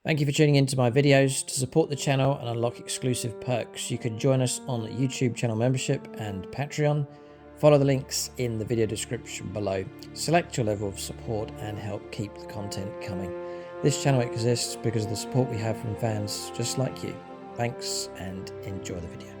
Thank you for tuning into my videos. To support the channel and unlock exclusive perks, you can join us on YouTube channel membership and Patreon. Follow the links in the video description below. Select your level of support and help keep the content coming. This channel exists because of the support we have from fans just like you. Thanks and enjoy the video.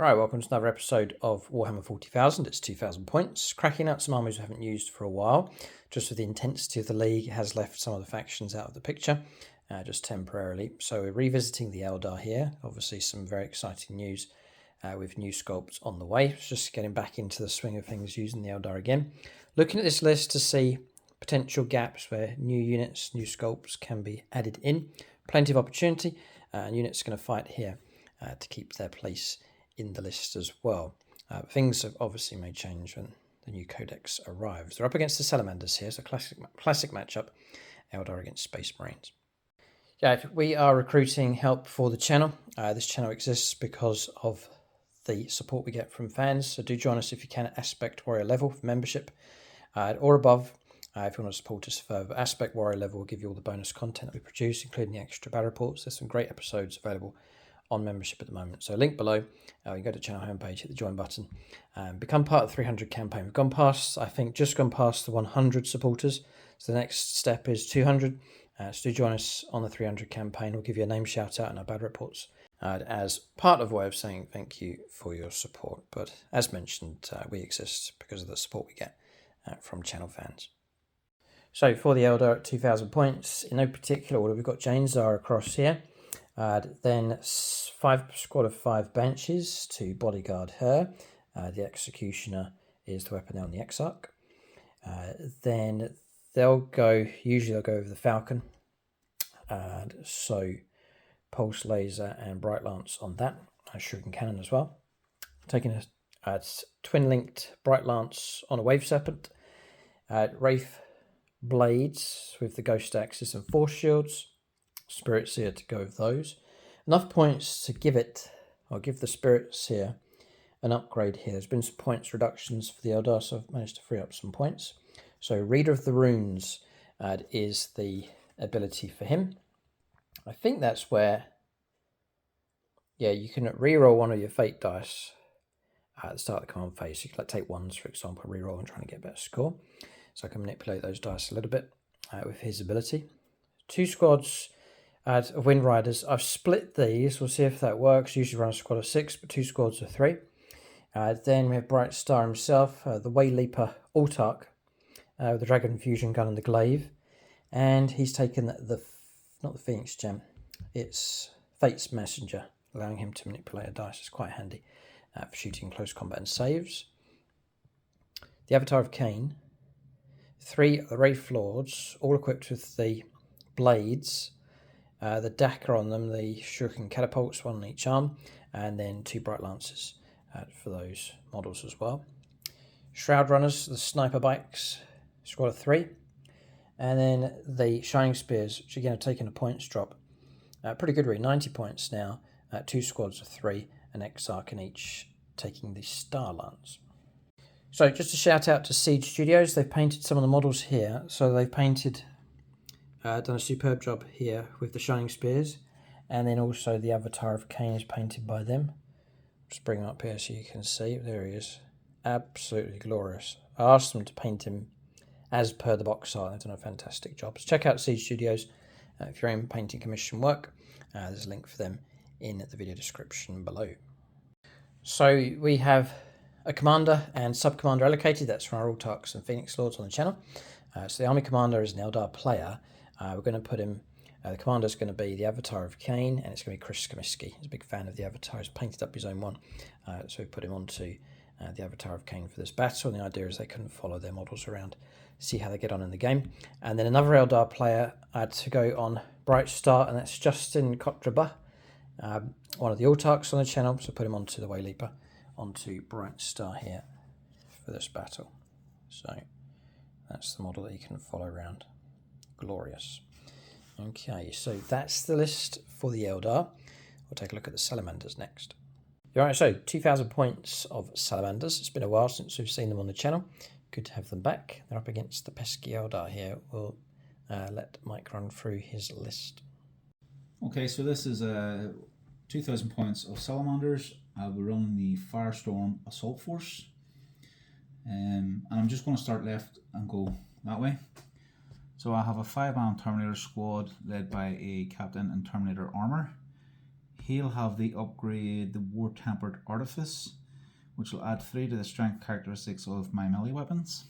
Right, welcome to another episode of Warhammer 40,000. It's 2,000 points. Cracking out some armies we haven't used for a while. Just with the intensity of the league has left some of the factions out of the picture, just temporarily. So we're revisiting the Eldar here. Obviously some very exciting news with new sculpts on the way. Just getting back into the swing of things using the Eldar again. Looking at this list to see potential gaps where new units, new sculpts can be added in. Plenty of opportunity, and units are going to fight here to keep their place in the list as well. Things have obviously may change when the new codex arrives. They're up against the Salamanders here, so classic matchup, Eldar against Space Marines. Yeah, we are recruiting help for the channel. This channel exists because of the support we get from fans, so do join us if you can at Aspect Warrior level for membership or above. If you want to support us further, Aspect Warrior level will give you all the bonus content that we produce, including the extra battle reports. There's some great episodes available on membership at the moment. So link below, you can go to the channel homepage, hit the join button, and become part of the 300 campaign. We've gone past, I think, just gone past the 100 supporters. So the next step is 200. So do join us on the 300 campaign. We'll give you a name shout out in our bad reports as part of a way of saying thank you for your support. But as mentioned, we exist because of the support we get from channel fans. So for the Eldar at 2,000 points, in no particular order, we've got Janzar across here. Then squad of 5 benches to bodyguard her. The Executioner is the weapon on the Exarch. Then usually they'll go over the Falcon. And so Pulse Laser and Bright Lance on that. Shuriken Cannon as well. Taking a twin-linked Bright Lance on a Wave Serpent. Wraith Blades with the Ghost Axes and Force Shields. Spirit Seer to go with those. Enough points to give the Spirit Seer an upgrade here. There's been some points reductions for the Eldar, so I've managed to free up some points. So Reader of the Runes is the ability for him. I think that's where, yeah, you can reroll one of your fate dice at the start of the command phase. So you can take ones, for example, reroll and trying to get a better score. So I can manipulate those dice a little bit with his ability. 2 squads of Wind Riders. I've split these. We'll see if that works. Usually run a squad of 6, but 2 squads of 3. Then we have Bright Star himself, the Wayleaper Autarch, with the Dragon Fusion Gun and the Glaive. And he's taken not the Phoenix Gem, it's Fate's Messenger, allowing him to manipulate a dice. It's quite handy for shooting close combat and saves. The Avatar of Cain 3 Wraith Lords, all equipped with the blades, the Dagger on them, the Shuriken catapults, 1 on each arm, and then 2 Bright Lancers for those models as well. Shroud Runners, the Sniper Bikes, squad of 3. And then the Shining Spears, which again have taken a points drop. Pretty good really, 90 points now. 2 squads of 3, an Exarch in each, taking the Star Lance. So just a shout out to Siege Studios. They've painted some of the models here. So they've painted, done a superb job here with the Shining Spears. And then also the Avatar of Cain is painted by them. Just bring him up here so you can see. There he is. Absolutely glorious. I asked them to paint him as per the box art. They've done a fantastic job. So check out Siege Studios if you're in painting commission work. There's a link for them in the video description below. So we have a commander and sub-commander allocated. That's from our Autarchs and Phoenix Lords on the channel. So the army commander is an Eldar player. We're going to put him, the commander is going to be the Avatar of Cain, and it's going to be Chris Comiskey. He's a big fan of the Avatar. He's painted up his own one. So we put him onto the Avatar of Cain for this battle. And the idea is they can follow their models around, see how they get on in the game. And then another Eldar player had to go on Bright Star, and that's Justin Kotraba, one of the Autarchs on the channel. So put him onto the Wayleaper, onto Bright Star here for this battle. So that's the model that you can follow around. Glorious. Okay, so that's the list for the Eldar. We'll take a look at the Salamanders next. Alright, so 2,000 points of Salamanders. It's been a while since we've seen them on the channel. Good to have them back. They're up against the pesky Eldar here. We'll let Mike run through his list. Okay, so this is 2,000 points of Salamanders. I'll be running the Firestorm Assault Force. And I'm just going to start left and go that way. So I have a 5-man Terminator squad led by a Captain in Terminator Armour. He'll have the upgrade, the War Tempered Artifice, which will add 3 to the strength characteristics of my melee weapons.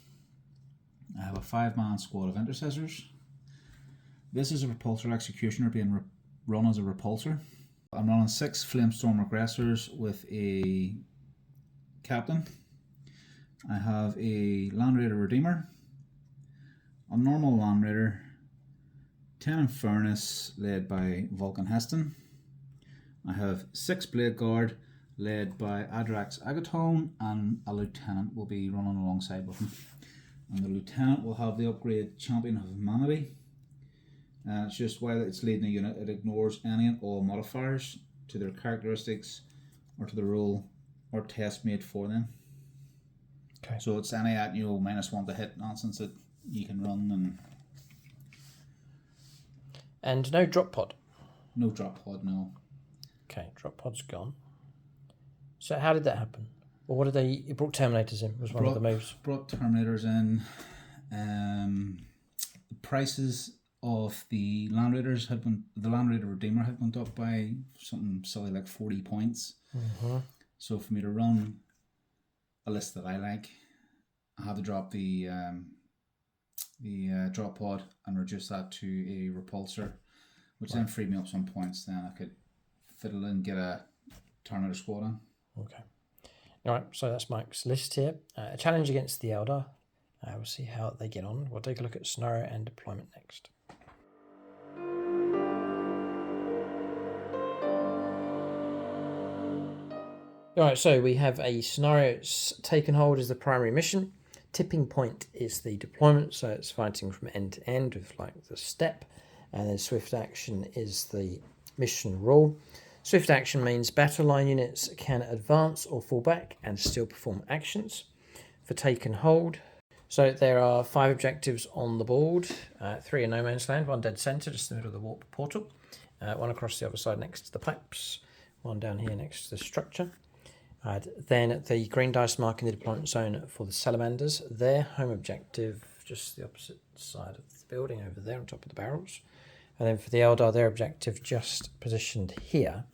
I have a 5-man squad of Intercessors. This is a Repulsor Executioner being run as a Repulsor. I'm running 6 Flamestorm Aggressors with a Captain. I have a Land Raider Redeemer, a normal Land Raider, 10 Infernus led by Vulcan Heston. I have 6 Blade Guard led by Adrax Agatone, and a Lieutenant will be running alongside with him. And the Lieutenant will have the upgrade Champion of Humanity. It's just while it's leading a unit, it ignores any and all modifiers to their characteristics or to the role or test made for them. Okay. So it's any at -1 to hit nonsense that you can run. And no drop pod. No drop pod, no. Okay, drop pod's gone. So how did that happen? Or what did they? It brought Terminators in. Was one of the moves. Brought Terminators in. The prices of the Land Raiders the Land Raider Redeemer had went up by something silly like 40 points. Mm-hmm. So for me to run a list that I like, I had to drop the drop pod and reduce that to a Repulsor, which then freed me up some points. Then I could fiddle and get a Terminator squad on. Okay. All right, so that's Mike's list here. A challenge against the Eldar. We'll see how they get on. We'll take a look at scenario and deployment next. All right, so we have a scenario. It's taken hold as the primary mission. Tipping point is the deployment, so it's fighting from end to end with like the step, and then swift action is the mission rule. Swift action means battle line units can advance or fall back and still perform actions. For taken hold, so there are 5 objectives on the board, 3 in no man's land, 1 dead center just in the middle of the warp portal, 1 across the other side next to the pipes, 1 down here next to the structure. Then the green dice marking the deployment zone for the Salamanders. Their home objective, just the opposite side of the building over there on top of the barrels. And then for the Eldar, their objective just positioned here.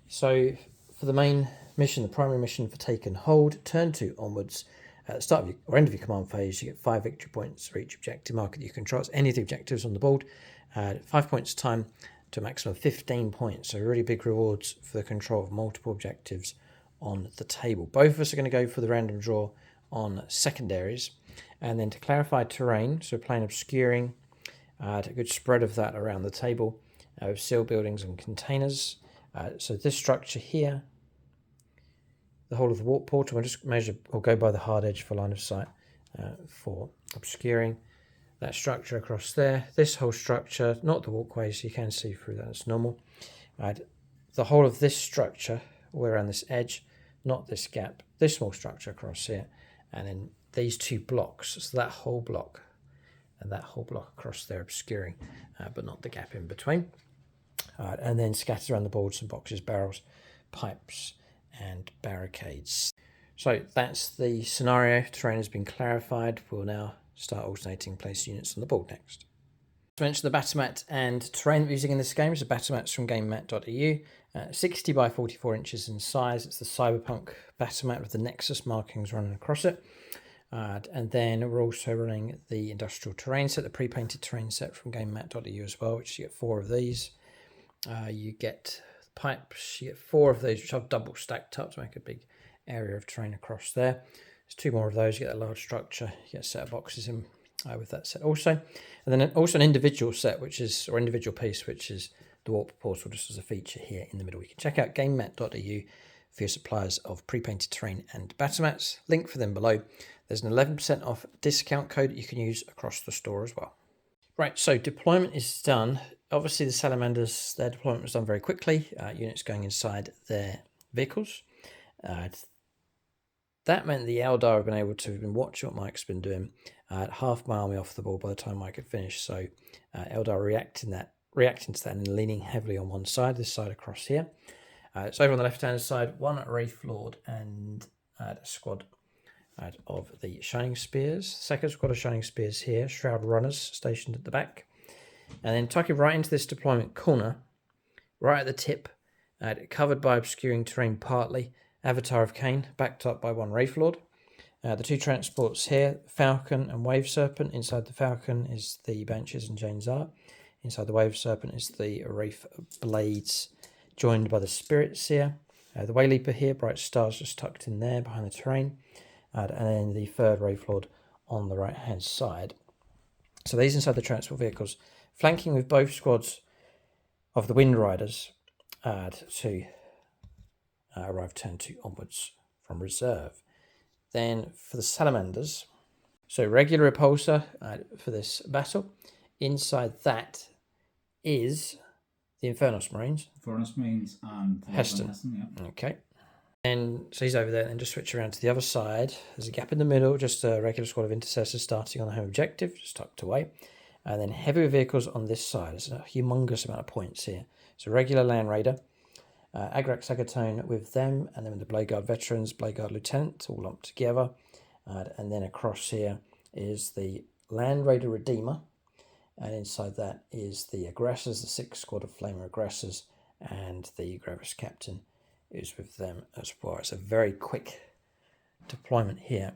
So for the main mission, the primary mission for taken hold, turn 2 onwards, at the start of your, or end of your command phase, you get 5 victory points for each objective marker that you control. It's any of the objectives on the board. 5 points time to a maximum of 15 points. So really big rewards for the control of multiple objectives on the table. Both of us are going to go for the random draw on secondaries. And then to clarify terrain, so plain obscuring, a good spread of that around the table with seal buildings and containers. So this structure here, the whole of the warp portal, we'll just measure or go by the hard edge for line of sight for obscuring that structure across there. This whole structure, not the walkway, so you can see through that, it's normal. The whole of this structure, all around this edge, not this gap, this small structure across here, and then these two blocks, so that whole block and that whole block across there obscuring, but not the gap in between. And then scattered around the board some boxes, barrels, pipes, and barricades. So that's the scenario. Terrain has been clarified. We'll now start alternating place units on the board next. To mention the Batamat and terrain that we're using in this game is the Batamats from GameMat.eu, 60 by 44 inches in size. It's the Cyberpunk Batamat with the Nexus markings running across it. And then we're also running the industrial terrain set, the pre-painted terrain set from GameMat.eu as well, which you get 4 of these. You get pipes, you get 4 of these, which I've double stacked up to make a big area of terrain across there. There's 2 more of those, you get a large structure, you get a set of boxes in with that set also. And then also an individual set, or individual piece, which is the warp portal, just as a feature here in the middle. You can check out GameMat.eu for your suppliers of pre-painted terrain and Batamats. Link for them below. There's an 11% off discount code that you can use across the store as well. Right, so deployment is done. Obviously the Salamanders, their deployment was done very quickly. Units going inside their vehicles. That meant the Eldar have been able to watch what Mike's been doing. Half my army off the board by the time Mike had finished. So Eldar reacting to that and leaning heavily on one side, this side across here. So over on the left-hand side, 1 Wraith Lord and a squad of the Shining Spears. Second squad of Shining Spears here, Shroud Runners stationed at the back. And then tucking right into this deployment corner, right at the tip, covered by obscuring terrain partly, Avatar of Cain, backed up by 1 Wraith Lord. The 2 transports here, Falcon and Wave Serpent. Inside the Falcon is the Banshees and Jane's Art. Inside the Wave Serpent is the Wraith Blades, joined by the Spirits here. The Wayleaper here, Bright Stars just tucked in there behind the terrain. And then the 3rd Wraith Lord on the right hand side. So these inside the transport vehicles, flanking with both squads of the Wind Riders to arrive turn 2 onwards from reserve. Then for the Salamanders, so regular repulsor for this battle. Inside that is the Infernos Marines. Infernos Marines and Heston. Yeah. Okay. And so he's over there, and just switch around to the other side. There's a gap in the middle, just a regular squad of intercessors starting on the home objective, just tucked away. And then heavier vehicles on this side. There's a humongous amount of points here. So regular Land Raider, Agrax Agatone with them, and then with the Blade Guard Veterans, Blade Guard Lieutenant, all lumped together. And then across here is the Land Raider Redeemer. And inside that is the Aggressors, the 6th squad of Flamer Aggressors, and the Gravis Captain is with them as well. It's a very quick deployment here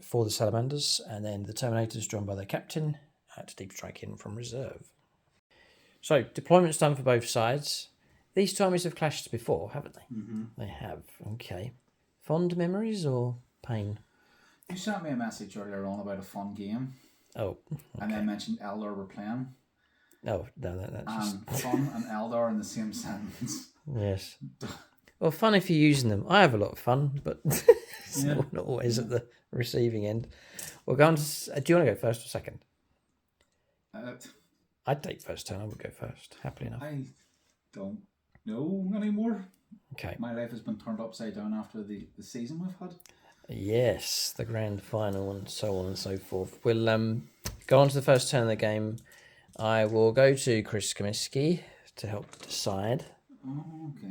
for the Salamanders, and then the Terminators joined by their captain to deep strike in from reserve. So deployment's done for both sides. These 2 armies have clashed before, haven't they? Mm-hmm. They have. Okay. Fond memories or pain? You sent me a message earlier on about a fun game. Oh. Okay. And then mentioned Eldar were playing. Oh, no, that's just... fun and Eldar in the same sentence. Yes. Well, fun if you're using them. I have a lot of fun, but it's not always at the receiving end. We'll go on to... do you want to go first or second? I'd take first turn. I would go first, happily enough. I don't know anymore. Okay. My life has been turned upside down after the season we've had. Yes, the grand final and so on and so forth. We'll go on to the first turn of the game. I will go to Chris Comiskey to help decide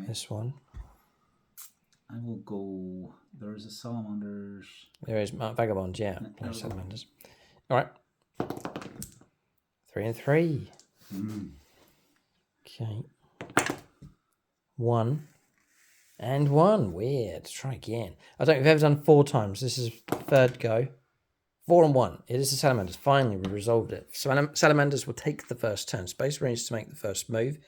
this one. I will go... There's a Salamanders... There is Vagabond, yeah. No Salamanders. All right. 3 and 3. Okay. 1 and 1. Weird. Try again. I don't think we've ever done 4 times. This is 3rd go. 4 and 1. It is the Salamanders. Finally, we resolved it. Salamanders will take the first turn. Space Marines to make the first move.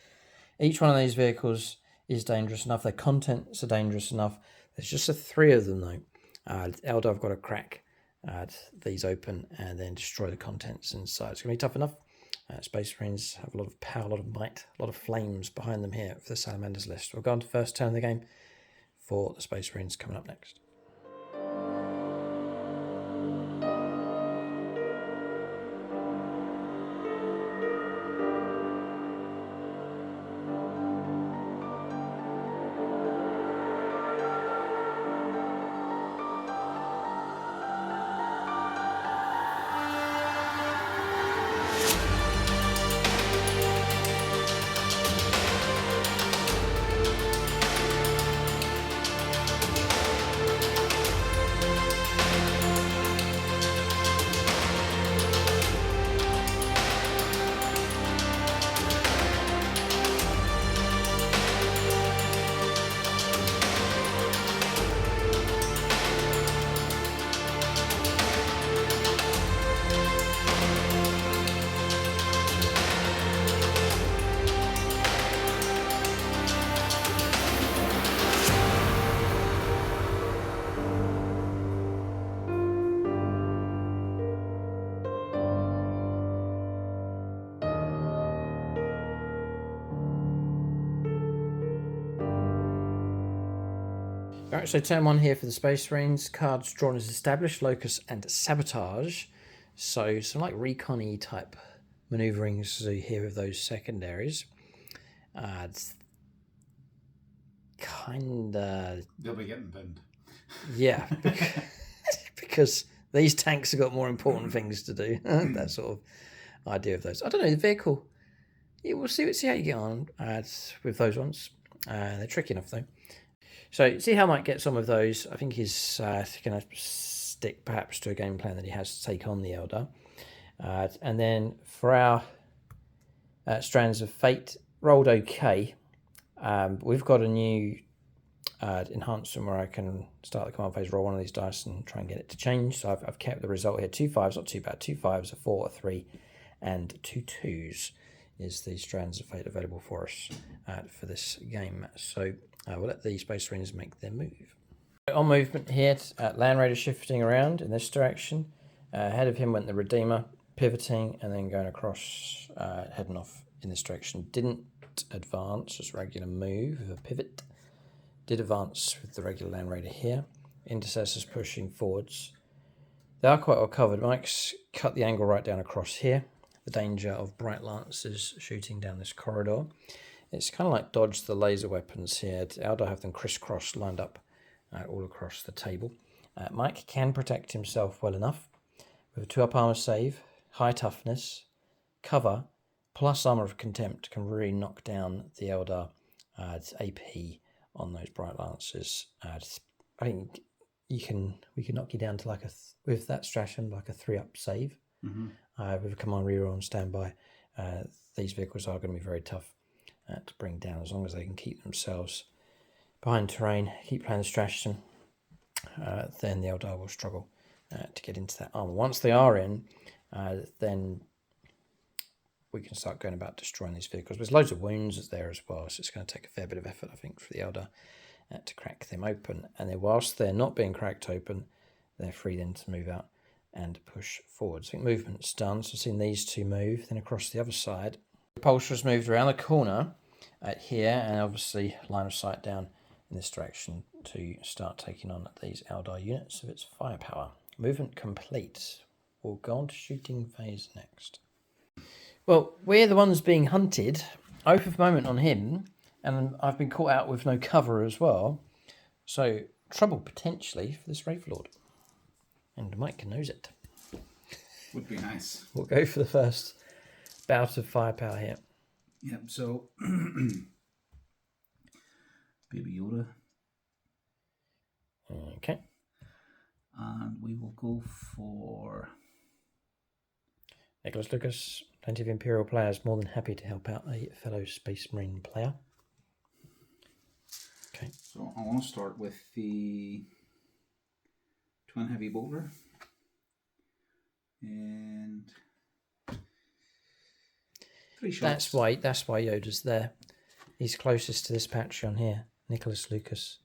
Each one of these vehicles is dangerous enough. Their contents are dangerous enough. There's just 3 of them, though. Eldar have got a crack these open and then destroy the contents inside. It's going to be tough enough. Space Marines have a lot of power, a lot of might, a lot of flames behind them here for the Salamanders list. We'll go on to first turn of the game for the Space Marines coming up next. Alright, so turn 1 here for the Space Marines. Cards drawn as Established, Locus, and Sabotage. So some like recon-y type manoeuvrings here with those secondaries. It's kinda... They'll be getting pinned. Yeah, because these tanks have got more important things to do. That sort of idea of those. I don't know, the vehicle... Yeah, we'll see how you get on with those ones. They're tricky enough though. So see how I might get some of those. I think he's going to stick perhaps to a game plan that he has to take on the Eldar. And then for our Strands of Fate, rolled okay. We've got a new enhancement where I can start the command phase, roll one of these dice and try and get it to change. So I've kept the result here. 2 5s, not too bad. 2 5s, a 4, a 3, and 2 2s is the Strands of Fate available for us for this game. So we'll let the Space Marines make their move. On movement here, Land Raider shifting around in this direction. Ahead of him went the Redeemer, pivoting and then going across, heading off in this direction. Didn't advance, just regular move with a pivot. Did advance with the regular Land Raider here. Intercessors pushing forwards. They are quite well covered. Mike's cut the angle right down across here. The danger of Bright Lancers shooting down this corridor. It's kind of like dodge the laser weapons here. Eldar have them crisscross lined up all across the table. Mike can protect himself well enough with a 2-up armor save, high toughness, cover, plus armor of contempt can really knock down the Eldar AP on those Bright Lancers. I think we can knock you down to like with that stratagem like a 3-up save. With a command reroll on standby. These vehicles are going to be very tough to bring down as long as they can keep themselves behind terrain, keep playing the stratagem. Then the Eldar will struggle to get into that armor. Once they are in, then we can start going about destroying these vehicles. There's loads of wounds there as well, so it's going to take a fair bit of effort, I think, for the Eldar to crack them open. And then whilst they're not being cracked open, they're free then to move out and push forwards. I think movement's done, so I've seen these two move, then across the other side. Repulsor's moved around the corner here, and obviously line of sight down in this direction to start taking on these Eldar units of its firepower. Movement complete. We'll go on to shooting phase next. Well, we're the ones being hunted. Oath of moment on him, and I've been caught out with no cover as well. So trouble potentially for this Wraithlord. And Mike knows it. Would be nice. We'll go for the first bout of firepower here. Yep, so Baby Yoda. Okay. And we will go for Nicholas Lucas, plenty of Imperial players, more than happy to help out a fellow Space Marine player. Okay. So I want to start with the Twin Heavy Bolter. And 3 shots. That's why Yoda's there. He's closest to this Patreon here, Nicholas Lucas.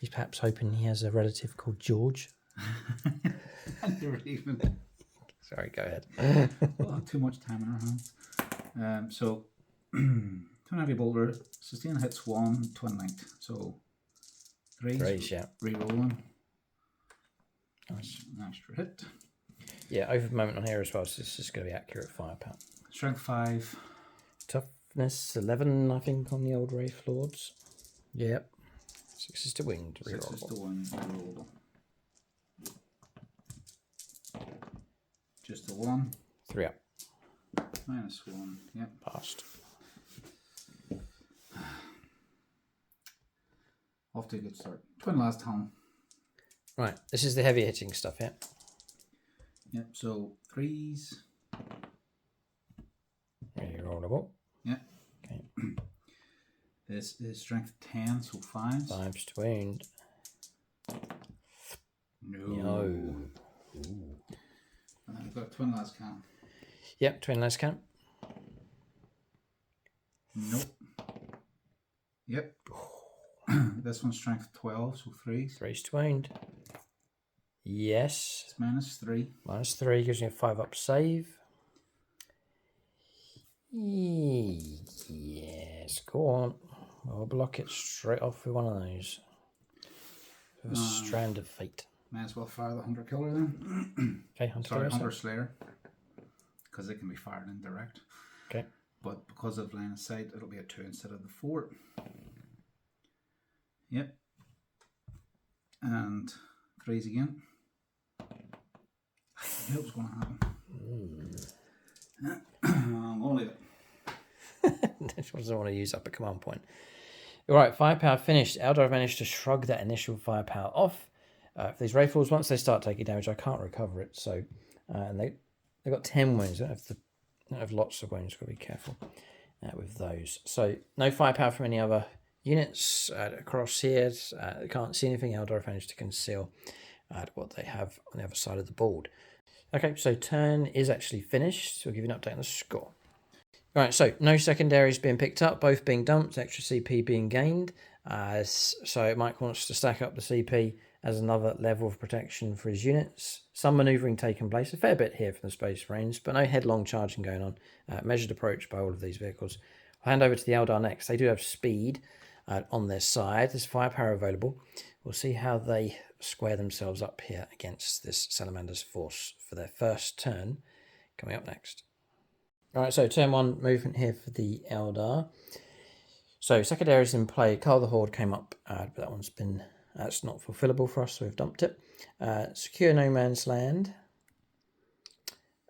He's perhaps hoping he has a relative called George And you're even. Sorry, go ahead. We'll have too much time in our hands. So, twin heavy bolter, sustain hits 1, twin linked. So, threes, yeah. Rerolling. Nice. An extra hit. Yeah, over moment on here as well, so this is going to be accurate firepower. Strength 5. Toughness 11, I think, on the old Wraith Lords. Yep. 6 is to winged. 6 is to win, rerollable. Just a 1. 3 up. -1. Yep. Passed. Off to a good start. Twin last helm. Right, this is the heavy hitting stuff, yeah? Yep, so 3s. Rerollable. Yep. Okay. This is strength 10, so 5s. 5's to wound. No. And then we've got a twin last count. Yep, twin last count. Nope. Yep. This one's strength 12, so 3s. 3's to wound. Yes. It's -3. -3 gives you a 5 up save. Yes, go on. We'll block it straight off with one of those. With a strand of fate. Might as well fire the Hunter Killer then. Okay, Hunter Sorry, Killer. Hunter Slayer. Because it can be fired indirect. Okay. But because of line of sight, it'll be a 2 instead of the 4. Yep. And 3s again. I knew it was going to happen. I'm going to leave it. This one doesn't want to use up a command point. Alright, firepower finished. Eldar have managed to shrug that initial firepower off. For these rifles, once they start taking damage, I can't recover it. So, and they've got 10 wounds. They don't have lots of wounds. Got to be careful with those. So, no firepower from any other units across here. They can't see anything. Eldar have managed to conceal what they have on the other side of the board. Okay, so turn is actually finished. So we'll give you an update on the score. Alright, so no secondaries being picked up, both being dumped, extra CP being gained. So Mike wants to stack up the CP as another level of protection for his units. Some manoeuvring taking place, a fair bit here from the Space Marines, but no headlong charging going on. Measured approach by all of these vehicles. I'll hand over to the Eldar next. They do have speed on their side. There's firepower available. We'll see how they square themselves up here against this Salamanders force for their first turn. Coming up next. Alright, so turn 1 movement here for the Eldar. So secondaries in play. Carl the Horde came up, but that one's been... That's not fulfillable for us, so we've dumped it. Secure No Man's Land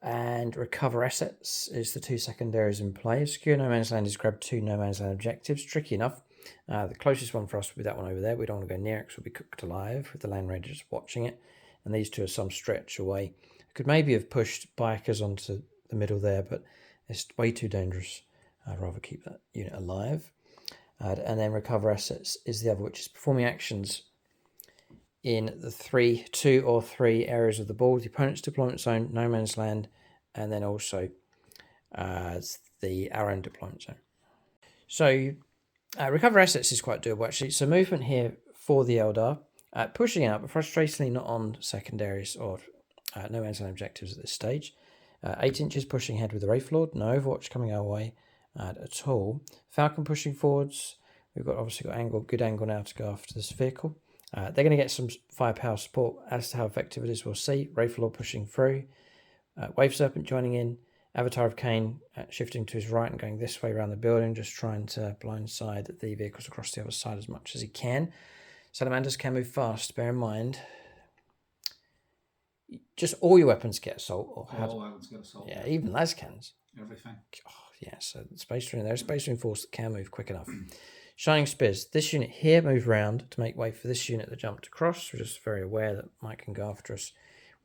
and Recover Assets is the 2 secondaries in play. Secure No Man's Land is grab 2 No Man's Land objectives. Tricky enough. The closest one for us would be that one over there. We don't want to go near it because we'll be cooked alive with the Land Rangers watching it. And these two are some stretch away. I could maybe have pushed bikers onto the middle there, but it's way too dangerous. I'd rather keep that unit alive. And then Recover Assets is the other, which is performing actions in the 2 or 3 areas of the board, the opponent's deployment zone, No Man's Land, and then also our own deployment zone. So Recover Assets is quite doable actually. So movement here for the Eldar, pushing out, but frustratingly not on secondaries or No Man's Land objectives at this stage. 8 inches pushing ahead with the Wraith Lord, no Overwatch coming our way at all. Falcon pushing forwards. We've obviously got good angle now to go after this vehicle. They're going to get some firepower support. As to how effective it is, we'll see. Wraith Lord pushing through. Wave Serpent joining in. Avatar of Cain shifting to his right and going this way around the building, just trying to blindside the vehicles across the other side as much as he can. Salamanders can move fast, bear in mind. Just all your weapons get assault. Or all weapons get assault. Yeah, even las cannons. Everything. Oh, yeah, so Space Marine, there's a Space Marine force that can move quick enough. Shining Spears. This unit here moved round to make way for this unit that jumped across. We're just very aware that Mike can go after us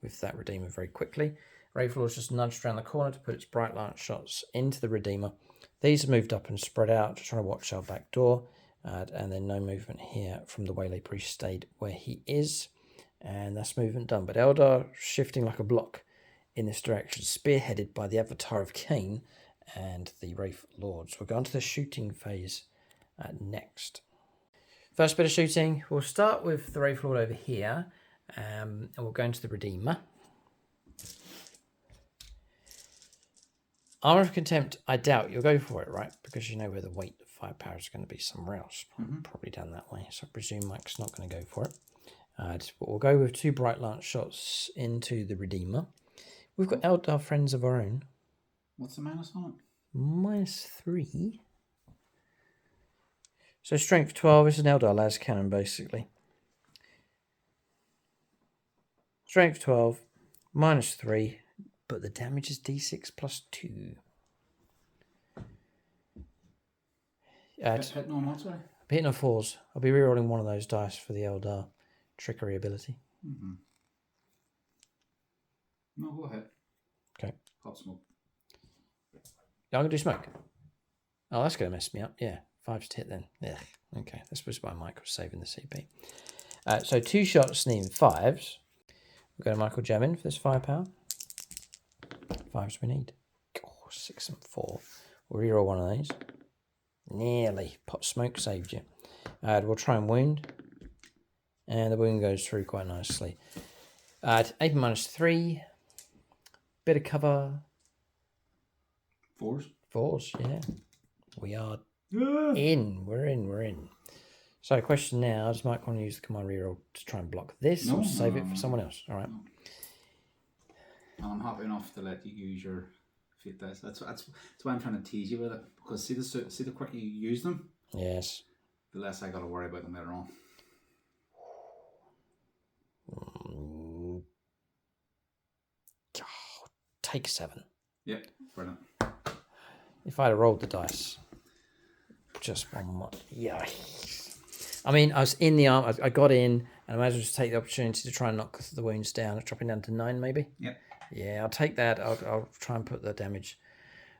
with that Redeemer very quickly. Wraith Lord's just nudged around the corner to put its bright light shots into the Redeemer. These have moved up and spread out, just trying to watch our back door. And then no movement here from the Waylay Priest stayed where he is. And that's movement done. But Eldar shifting like a block in this direction, spearheaded by the Avatar of Cain and the Wraith Lords. We'll go on to the shooting phase next. First bit of shooting, we'll start with the Wraith Lord over here. And we'll go into the Redeemer. Armor of Contempt, I doubt you'll go for it, right? Because you know where the weight of firepower is going to be somewhere else. Probably down that way. So I presume Mike's not going to go for it. But we'll go with 2 Bright Lance shots into the Redeemer. We've got Eldar friends of our own. What's the minus on it? -3. So strength 12 is an Eldar las cannon, basically. Strength 12, -3, but the damage is d6 + 2. Hitting on what, sorry? Hitting on 4s. I'll be rerolling one of those dice for the Eldar trickery ability. No, go ahead. Okay. Hot smoke. I'm going to do smoke. Oh, that's going to mess me up. Yeah, 5's to hit then. Yeah. Okay, that's why Mike was saving the CP. So 2 shots needing 5s. We'll go to Michael Jamin for this firepower. 5s we need. Oh, 6 and 4. We'll reroll one of these. Nearly. Pot smoke saved you. We'll try and wound. And the wound goes through quite nicely. 8 -3. Bit of cover. 4s? 4s, yeah. We are in. We're in. So question now, does Mike want to use the command reroll to try and block this or save it for someone else? All right. No. And I'm happy enough to let you use your fate dice. That's why I'm trying to tease you with it. Because see the quicker you use them, Yes. the less I got to worry about them later on. Oh, take 7. Yep, brilliant. If I'd have rolled the dice, just one more. Yeah. I mean, I was in the arm. I got in, and I might as well just take the opportunity to try and knock the wounds down. Dropping down to 9, maybe. Yep. Yeah, I'll take that. I'll try and put the damage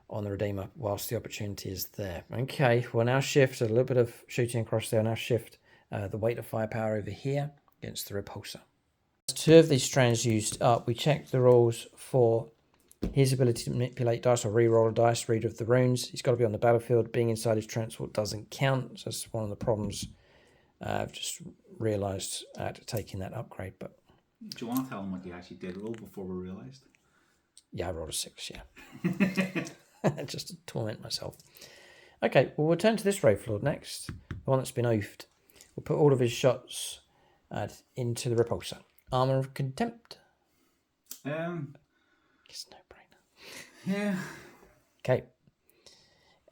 on the Redeemer whilst the opportunity is there. Okay, we'll now shift a little bit of shooting across there. Now shift the weight of firepower over here against the repulsor. 2 of these strands used up. We checked the rules for his ability to manipulate dice or re-roll a dice, read of the runes. He's got to be on the battlefield. Being inside his transport doesn't count. So that's one of the problems I've just realised taking that upgrade. But do you want to tell him what you actually did roll before we realised? Yeah, I rolled a 6, yeah. Just to torment myself. Okay, well, we'll turn to this Wraith Lord next. The one that's been oafed. We'll put all of his shots into the repulsor. Armour of Contempt. It's no brainer. Yeah. Okay.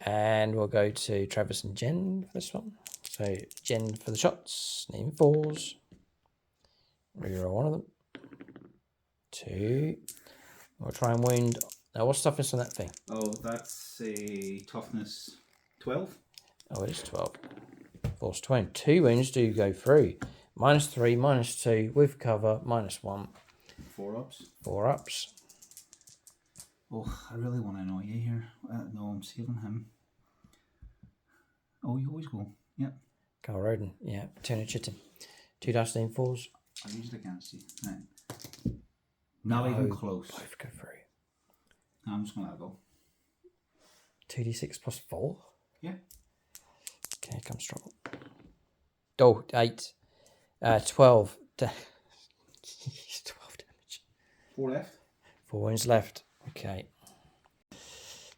And we'll go to Travis and Jen for this one. So Jen for the shots, name 4s. Reroll one of them. 2. We'll try and wound. Now, what's toughness on that thing? Oh, that's a toughness 12. Oh, it is 12. Force 20. 2 wounds do go through. -3, -2, with cover, -1. 4 ups. 4 ups. Oh, I really want to annoy you here. No, I'm saving him. Oh, you always go. Yep. Carl Roden. Yeah. Tuna Chitin. 2 dice name 4s. I usually can't see. Right. Not even close. Both go through. No, I'm just going to let it go. 2d6 + 4. Yeah. Okay, comes trouble. Oh, 8. 12. 12 damage. 4 left. 4 wounds left. Okay.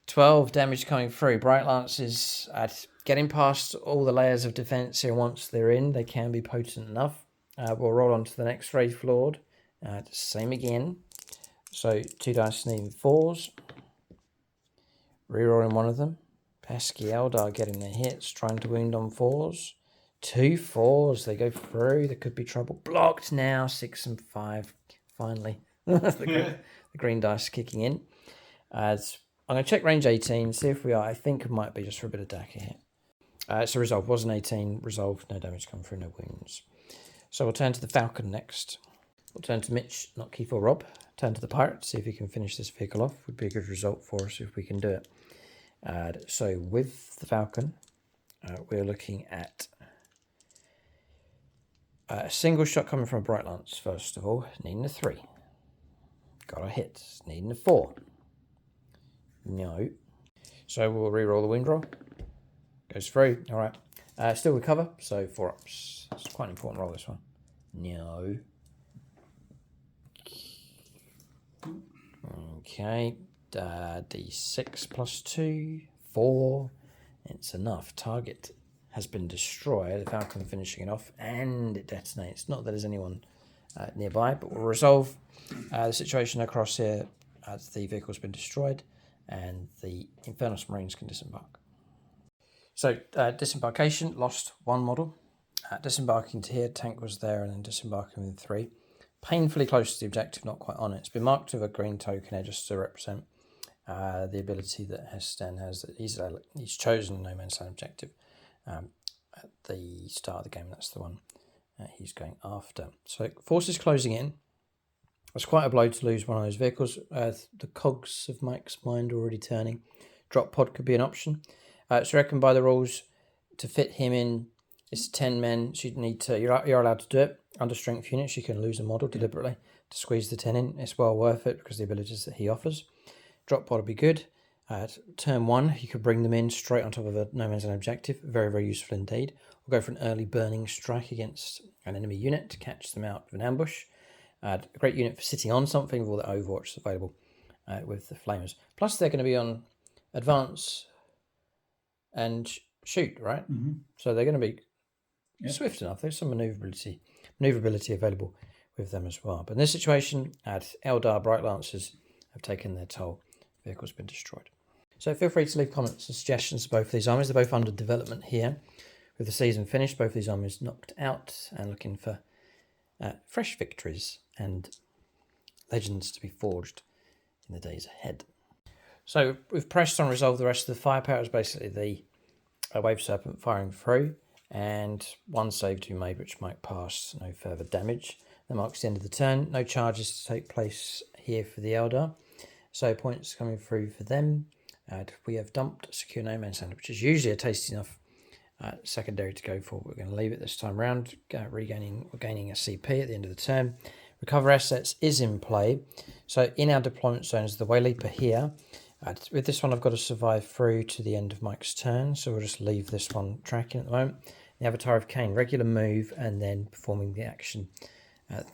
12 damage coming through. Bright Lance is getting past all the layers of defense here. Once they're in, they can be potent enough. We'll roll on to the next Wraith Lord. Same again. So 2 dice needing 4s. Rerolling one of them. Pesky Eldar getting their hits, trying to wound on 4s. 2 4s, they go through. There could be trouble. Blocked now. 6 and 5. Finally, the green dice kicking in. I'm going to check range 18, see if we are. I think it might be just for a bit of dagger here. So resolved was an 18. Resolved, no damage come through, no wounds. So we'll turn to the Falcon next. We'll turn to Mitch, not Keith or Rob. Turn to the Pirate, see if he can finish this vehicle off. Would be a good result for us if we can do it. So with the Falcon, we're looking at a single shot coming from a Bright Lance, first of all, needing a 3. Got a hit, needing a 4. No. So we'll re-roll the wind roll. Goes through, all right. Still recover, so 4 ups. It's quite an important roll, this one. No. Okay, D6 plus 2, 4. It's enough. Target has been destroyed. The Falcon finishing it off, and it detonates. Not that there's anyone nearby, but we'll resolve the situation across here as the vehicle's been destroyed, and the Infernus Marines can disembark. So, disembarkation, lost 1 model. Disembarking to here, tank was there, and then disembarking with 3. Painfully close to the objective, not quite on it. It's been marked with a green token here just to represent the ability that Stan has. That he's chosen No Man's Land objective at the start of the game. That's the one he's going after. So forces closing in. It's quite a blow to lose one of those vehicles. The cogs of Mike's mind already turning. Drop pod could be an option. So I reckon by the rules, to fit him in, it's 10 men. So you're allowed to do it. Under strength units, you can lose a model deliberately to squeeze the 10 in. It's well worth it because of the abilities that he offers. Drop pod would be good. Turn 1, you could bring them in straight on top of a No Man's Land objective. Very, very useful indeed. We'll go for an early burning strike against an enemy unit to catch them out of an ambush. A great unit for sitting on something with all the Overwatch available with the Flamers. Plus, they're going to be on advance and shoot, right? Mm-hmm. So they're going to be swift enough. There's some maneuverability available with them as well. But in this situation, Eldar Bright Lancers have taken their toll. The vehicle's been destroyed. So feel free to leave comments and suggestions to both of these armies. They're both under development here. With the season finished, both of these armies knocked out and looking for fresh victories and legends to be forged in the days ahead. So we've pressed on resolve the rest of the firepower. Is basically the Wave Serpent firing through, and 1 save to be made, which might pass no further damage. That marks the end of the turn. No charges to take place here for the Eldar. So points coming through for them. We have dumped Secure No Man's Land, which is usually a tasty enough secondary to go for. We're going to leave it this time around. We're gaining a CP at the end of the turn. Recover assets is in play. So in our deployment zones, the Wayleaper here. With this one, I've got to survive through to the end of Mike's turn. So we'll just leave this one tracking at the moment. The Avatar of Cain, regular move, and then performing the action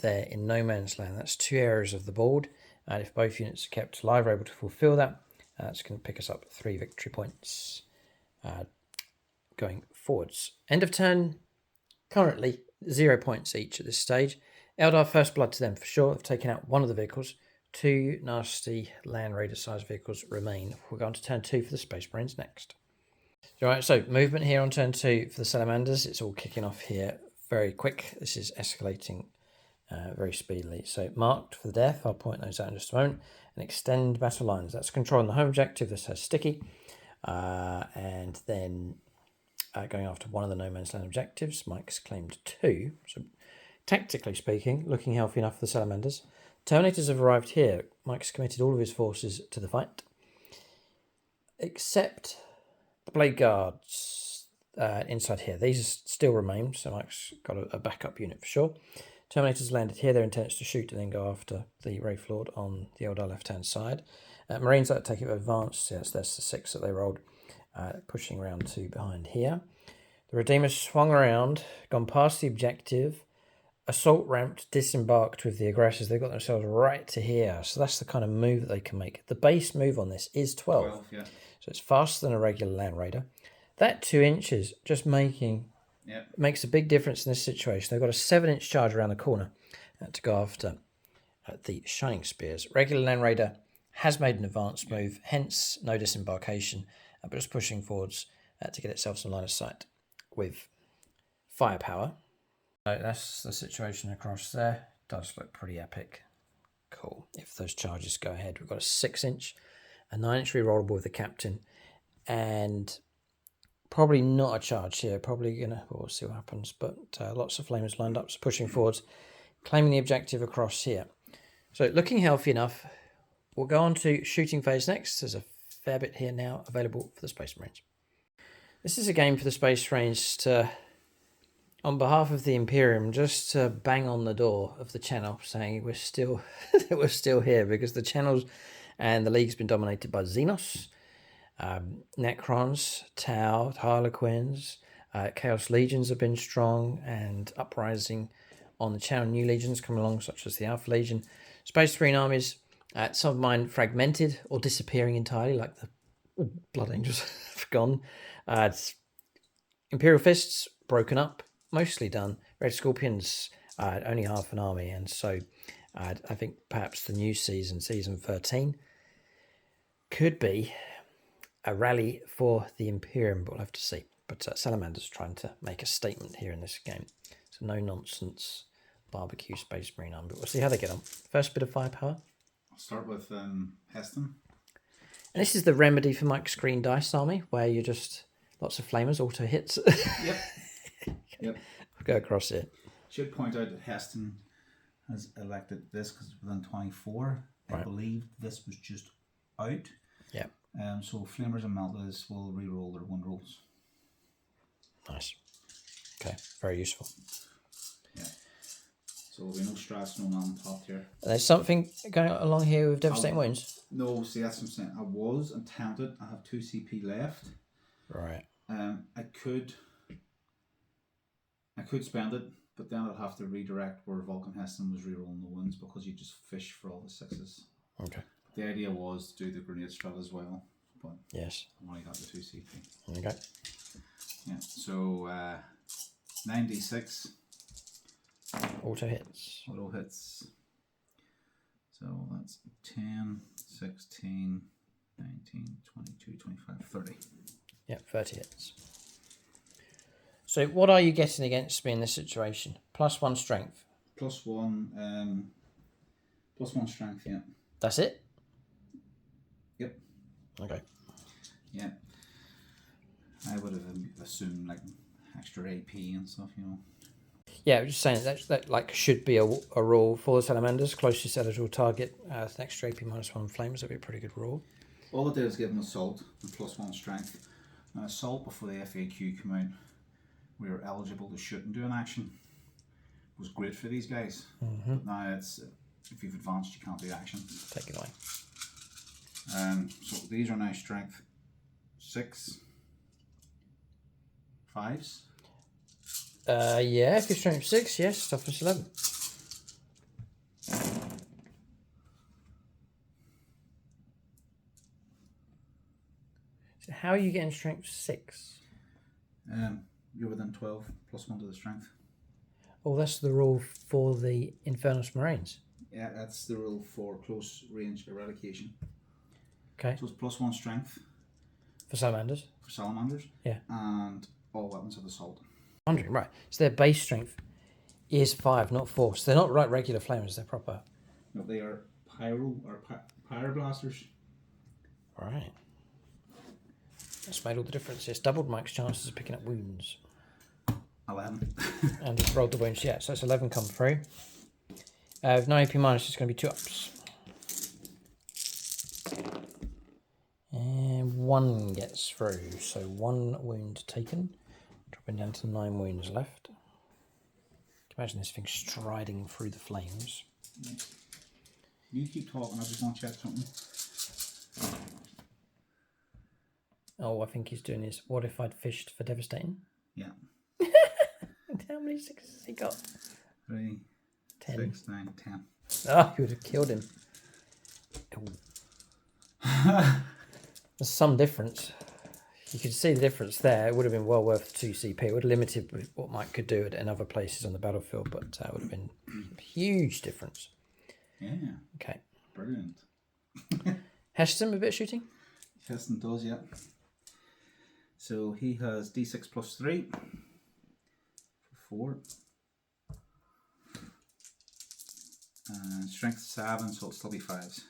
there in No Man's Land. That's 2 areas of the board. And if both units are kept alive, we're able to fulfill that. That's going to pick us up 3 victory points going forwards. End of turn, currently 0 points each at this stage. Eldar first blood to them for sure. They've taken out 1 of the vehicles. 2 nasty Land Raider sized vehicles remain. We're going to turn 2 for the Space Marines next. Alright, so movement here on turn 2 for the Salamanders. It's all kicking off here very quick. This is escalating very speedily. So marked for the death, I'll point those out in just a moment. And extend battle lines. That's controlling the home objective. This has sticky. And then going after 1 of the No Man's Land objectives. Mike's claimed 2. So tactically speaking, looking healthy enough for the Salamanders. Terminators have arrived here. Mike's committed all of his forces to the fight. Except the Blade Guards inside here. These still remain, so Mike's got a backup unit for sure. Terminators landed here. Their intent is to shoot and then go after the Wraith Lord on the Eldar left-hand side. Marines like to take it advanced. Yes, that's the 6 that they rolled, pushing around to behind here. The Redeemers swung around, gone past the objective, assault ramped, disembarked with the aggressors. They got themselves right to here. So that's the kind of move that they can make. The base move on this is 12. Yeah. So it's faster than a regular Land Raider. That 2 inches just makes a big difference in this situation. They've got a 7-inch charge around the corner to go after the Shining Spears. Regular Land Raider has made an advanced move, hence no disembarkation, but just pushing forwards to get itself some line of sight with firepower. So that's the situation across there. Does look pretty epic. Cool. If those charges go ahead, we've got a 6-inch, a 9-inch rerollable with the captain, and probably not a charge here. Probably gonna, we'll see what happens. But lots of flamers lined up, so pushing forwards, claiming the objective across here. So looking healthy enough. We'll go on to shooting phase next. There's a fair bit here now available for the Space Marines. This is a game for the Space Marines to, on behalf of the Imperium, just to bang on the door of the channel, saying we're still we're still here, because the channels and the league's been dominated by Xenos, Necrons, Tau, Harlequins, Chaos Legions have been strong, and uprising on the channel. New legions come along, such as the Alpha Legion. Space Marine armies Some of mine fragmented or disappearing entirely, like the Blood Angels have gone. It's Imperial Fists broken up, mostly done. Red Scorpions only half an army, and so I think perhaps the new season, season 13, could be a rally for the Imperium, but we'll have to see. But Salamander's trying to make a statement here in this game. So no nonsense barbecue Space Marine army, but we'll see how they get on. First bit of firepower. I'll start with Heston. And this is the remedy for Mike's Green Dice army, where you just lots of flamers, auto hits. Yep. Yep. Go across it. Should point out that Heston has elected this because it's within 24. Right. I believe this was just out. Yeah. So Flamers and Meltas will re-roll their win rolls. Nice. Okay, very useful. Yeah. So there'll be no stress, no man popped here. There's something going along here with Devastating Wounds? No, see, that's what I'm saying. I was tempted. I have 2 CP left. Right. I could spend it, but then I'd have to redirect where Vulcan Heston was re-rolling the wins because you just fish for all the 6s. Okay. The idea was to do the grenade strat as well, but yes, I only got the 2 CP. Okay. Yeah, so 9d6. Auto hits. Auto hits. So that's 10, 16, 19, 22, 25, 30. Yeah, 30 hits. So what are you getting against me in this situation? +1 strength. +1 strength, yeah. That's it? Yep. Okay. Yeah. I would have assumed like extra AP and stuff, you know. Yeah, I'm just saying that like should be a rule for the Salamanders. Closest eligible target, extra AP -1 flames. That'd be a pretty good rule. All it did is give them assault and +1 strength. Now, assault before the FAQ came out, we were eligible to shoot and do an action. It was great for these guys. Mm-hmm. But now it's if you've advanced, you can't do action. Take it away. So these are now strength 6, 5s. Yeah, if you're strength 6, yes, toughness 11. So how are you getting strength 6? You're within 12 +1 to the strength. Oh, that's the rule for the Infernus Marines. Yeah, that's the rule for close range eradication. Okay. So it's +1 strength For Salamanders? for Salamanders. Yeah. And all weapons of assault. 100, right. So their base strength is 5, not 4. So they're not like regular flamers, they're proper. No, they are pyroblasters. Right. That's made all the difference. It's doubled Mike's chances of picking up wounds. 11. And he's rolled the wounds, yeah. So it's 11 come through. With 9 AP minus, it's going to be 2 ups. And 1 gets through. So 1 wound taken. Dropping down to 9 wounds left. Imagine this thing striding through the flames. You keep talking, I just want to check something. Oh, I think he's doing his what if I'd fished for devastating? Yeah. How many 6s has he got? 3, 10. 6, 9, 10. Oh, you would have killed him. There's some difference. You could see the difference there. It would have been well worth 2 CP. It would have limited what Mike could do in other places on the battlefield, but it would have been a huge difference. Yeah. Okay. Brilliant. Heston, a bit of shooting? Heston does, yeah. So he has D6 +3 for 4. Strength 7, so it'll still be 5s.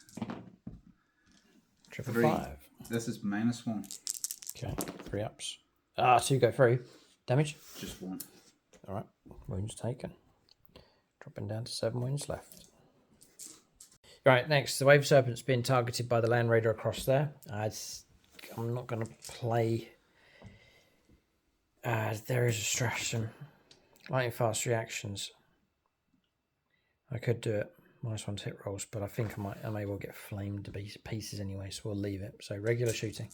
Triple 3. 5. This is -1. Okay, 3 ups. 2 go through. Damage? Just 1. Alright, wounds taken. Dropping down to 7 wounds left. Right, next, the Wave Serpent's being targeted by the Land Raider across there. I'm not going to play... there is a stratagem. Lightning fast reactions. I could do it. -1 to hit rolls, but I think I may well get flamed to pieces anyway, so we'll leave it. So regular shooting.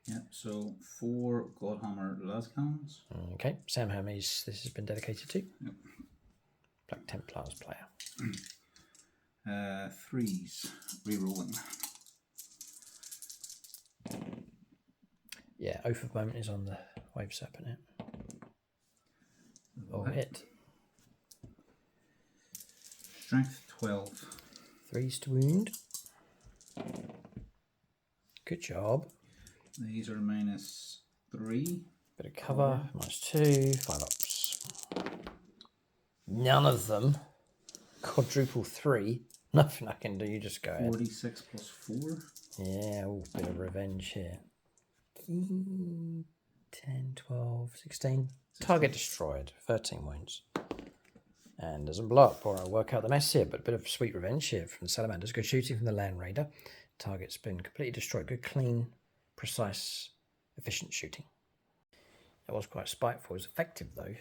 Yep, so 4 Godhammer Lascannons. Okay, Sam Hermes, this has been dedicated to. Yep. Black Templars player. 3s. Rerolling. Yeah, Oath of Moment is on the Wave Serpent now. Oh, hit. Strength 12. 3s to wound. Good job. These are -3. Bit of cover, -2, 5 ups. None of them. Quadruple 3. Nothing I can do, you just go ahead. 46 plus 4. Yeah, bit of revenge here. 10, 12, 16. Target destroyed, 13 wounds. And doesn't blow up, or I'll work out the mess here, but a bit of sweet revenge here from the Salamanders. Good shooting from the Land Raider. Target's been completely destroyed. Good, clean, precise, efficient shooting. It was quite spiteful. It was effective, though.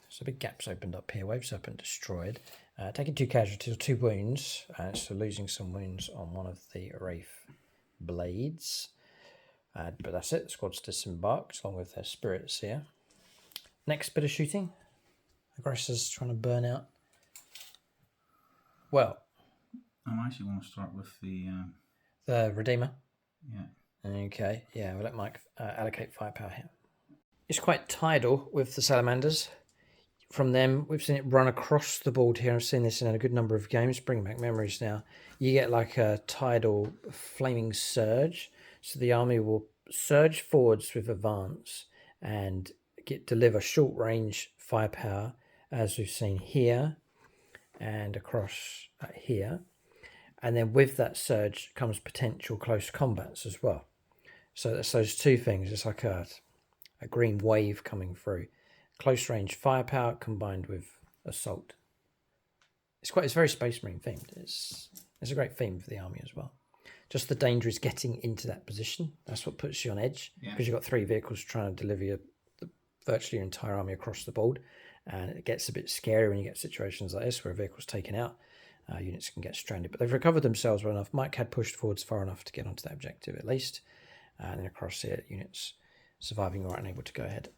So big gaps opened up here. Wave Serpent destroyed. Taking 2 casualties, 2 wounds. So losing some wounds on one of the Wraith blades. But that's it. The squad's disembarked, along with their spirits here. Next bit of shooting. Aggressors trying to burn out. Well, I'm actually going to start with the Redeemer. Yeah. Okay, yeah, we'll let Mike allocate firepower here. It's quite tidal with the Salamanders. From them, we've seen it run across the board here. I've seen this in a good number of games. Bringing back memories now. You get like a tidal flaming surge. So the army will surge forwards with advance and deliver short range firepower, as we've seen here and across here. And then with that surge comes potential close combats as well. So that's those two things. It's like a green wave coming through. Close range firepower combined with assault. It's very Space Marine themed. It's a great theme for the army as well. Just the danger is getting into that position. That's what puts you on edge, because you've got 3 vehicles trying to deliver virtually your entire army across the board. And it gets a bit scary when you get situations like this where a vehicle's taken out. Units can get stranded, but they've recovered themselves well enough. Mike had pushed forwards far enough to get onto that objective at least. And then across here, units surviving all right and able to go ahead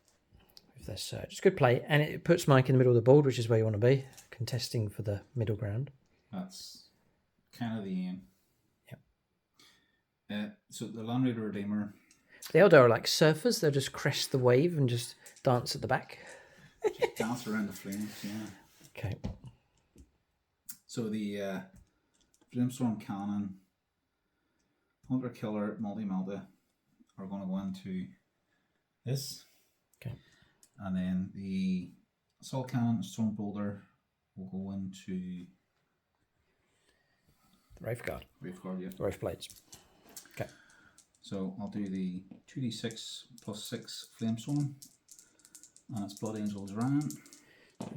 with their surge. It's good play, and it puts Mike in the middle of the board, which is where you want to be, contesting for the middle ground. That's kind of the aim. Yep. So the Land Raider Redeemer. The Eldar are like surfers. They'll just crest the wave and just dance at the back. Just dance around the flames, yeah. Okay. So the Flamestorm Cannon, Hunter Killer, Multi-Melta are going to go into this. Okay. And then the Assault Cannon, Storm Boulder will go into The Wraith Guard. Wraithguard, yeah. The Wraith Blades. Okay. So I'll do the 2d6 plus 6 Flamestorm. And it's Blood Angels Ran.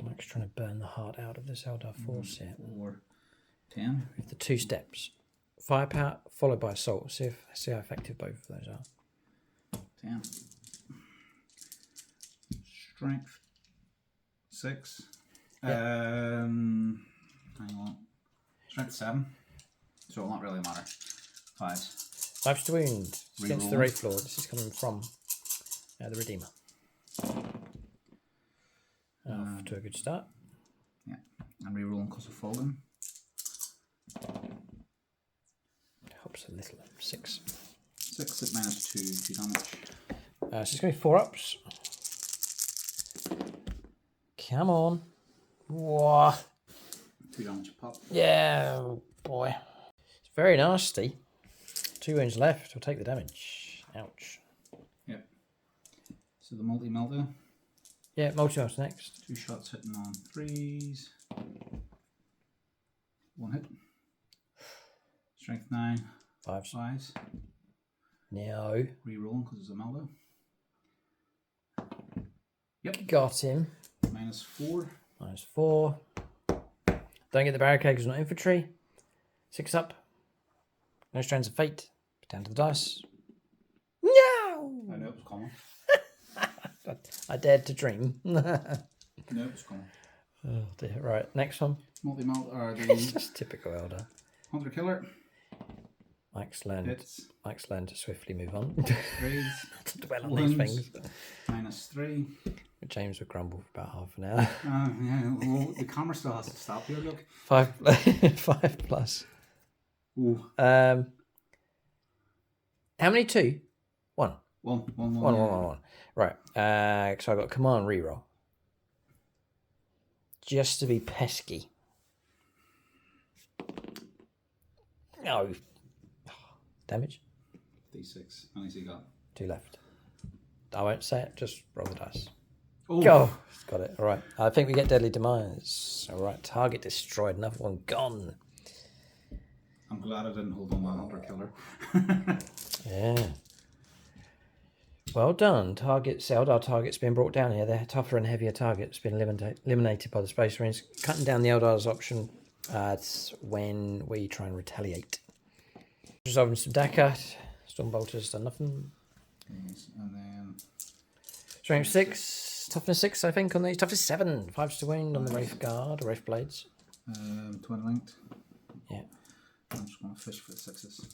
Mike's trying to burn the heart out of this Eldar force here. 4, 10. With the 2 steps. Firepower followed by assault. See how effective both of those are. 10. Strength 6. Yep. Hang on. Strength 7. So it'll not really matter. 5s. 5 to wound against the Reroll. Wraith Lord. This is coming from the Redeemer. Off to a good start. Yeah. And rerolling because of Fallen. Helps a little. 6. 6 at -2, 2 damage. So it's going to be 4 ups. Come on. Whoa. 2 damage a pop. Yeah, oh boy. It's very nasty. 2 wounds left. We'll take the damage. Ouch. Yep. So the Multi-Melta. Yeah, multi-ups next. 2 shots hitting on 3s. 1 hit. Strength 9. 5s. 5s. No. Rerolling because it's a Melta. Yep. Got him. -4. -4. Don't get the barricade because it's not infantry. 6 up. No strands of fate. Down to the dice. No! I know it was coming. I dared to dream. No, it was coming. Oh dear. Right, next one. Multi-Melta are It's the just typical Eldar. Hunter Killer. Mike's learned Hits. to swiftly move on. 3s. to dwell on these Wounds. things. -3. James would grumble for about half an hour. Yeah, well, the camera still has to stop here, look. 5 plus. Ooh. How many? 2? 1. One. Right. So I got command reroll. Just to be pesky. No. Damage? D6. How many has he got? 2 left. I won't say it, just roll the dice. Oh. Go! Got it. All right. I think we get Deadly Demise. All right. Target destroyed. Another one gone. I'm glad I didn't hold on my hunter killer. Yeah. Well done. Eldar targets being brought down here. They're tougher and heavier targets being eliminated by the Space Marines. Cutting down the Eldar's option. It's when we try and retaliate. Resolving some Dakar. Stormbolters done nothing. Yes, and then... Strength 6. Toughness 6, I think, on these. Toughness 7. 5 to wound on the Wraith Guard or Wraith Blades. Twin linked. Yeah. I'm just going to fish for the 6s.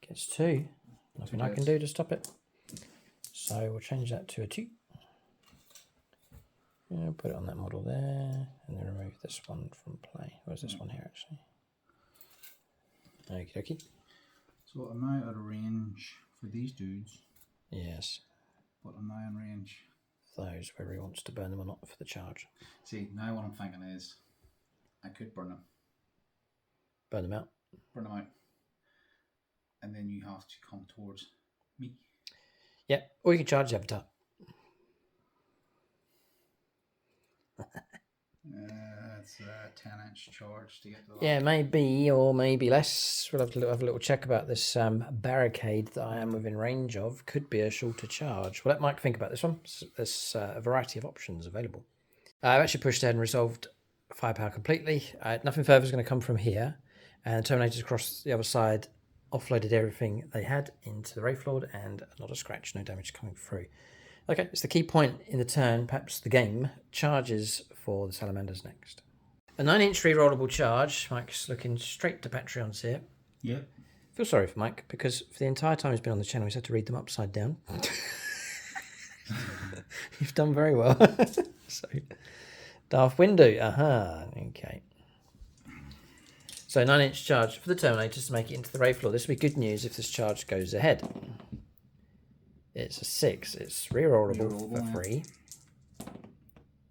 Gets 2. Nothing I can do to stop it. So we'll change that to a 2. Yeah, put it on that model there. And then remove this one from play. Where's this one here, actually? Okie dokie. So I'm now out of range for these dudes. Yes. But I'm now in range. Those, whether he wants to burn them or not for the charge. See, now what I'm thinking is, I could burn them. Burn them out. Burn them out. And then you have to come towards me. Yeah, or you can charge the avatar. It's a 10-inch charge to get to that. Yeah, maybe, or maybe less. We'll have to have a little check about this barricade that I am within range of. Could be a shorter charge. We'll let Mike think about this one. There's a variety of options available. I've actually pushed ahead and resolved firepower completely. Nothing further is going to come from here. And Terminators across the other side offloaded everything they had into the Wraith Lord, and not a scratch, no damage coming through. Okay, it's the key point in the turn, perhaps the game. Charges for the Salamanders next. A 9-inch rerollable charge. Mike's looking straight to Patreons here. Yep. I feel sorry for Mike, because for the entire time he's been on the channel, he's had to read them upside down. You've done very well. So, Darth Windu. Aha. Okay. So 9-inch charge for the Terminators to make it into the Wraith Lord. This will be good news if this charge goes ahead. It's a 6. It's rerollable for 3.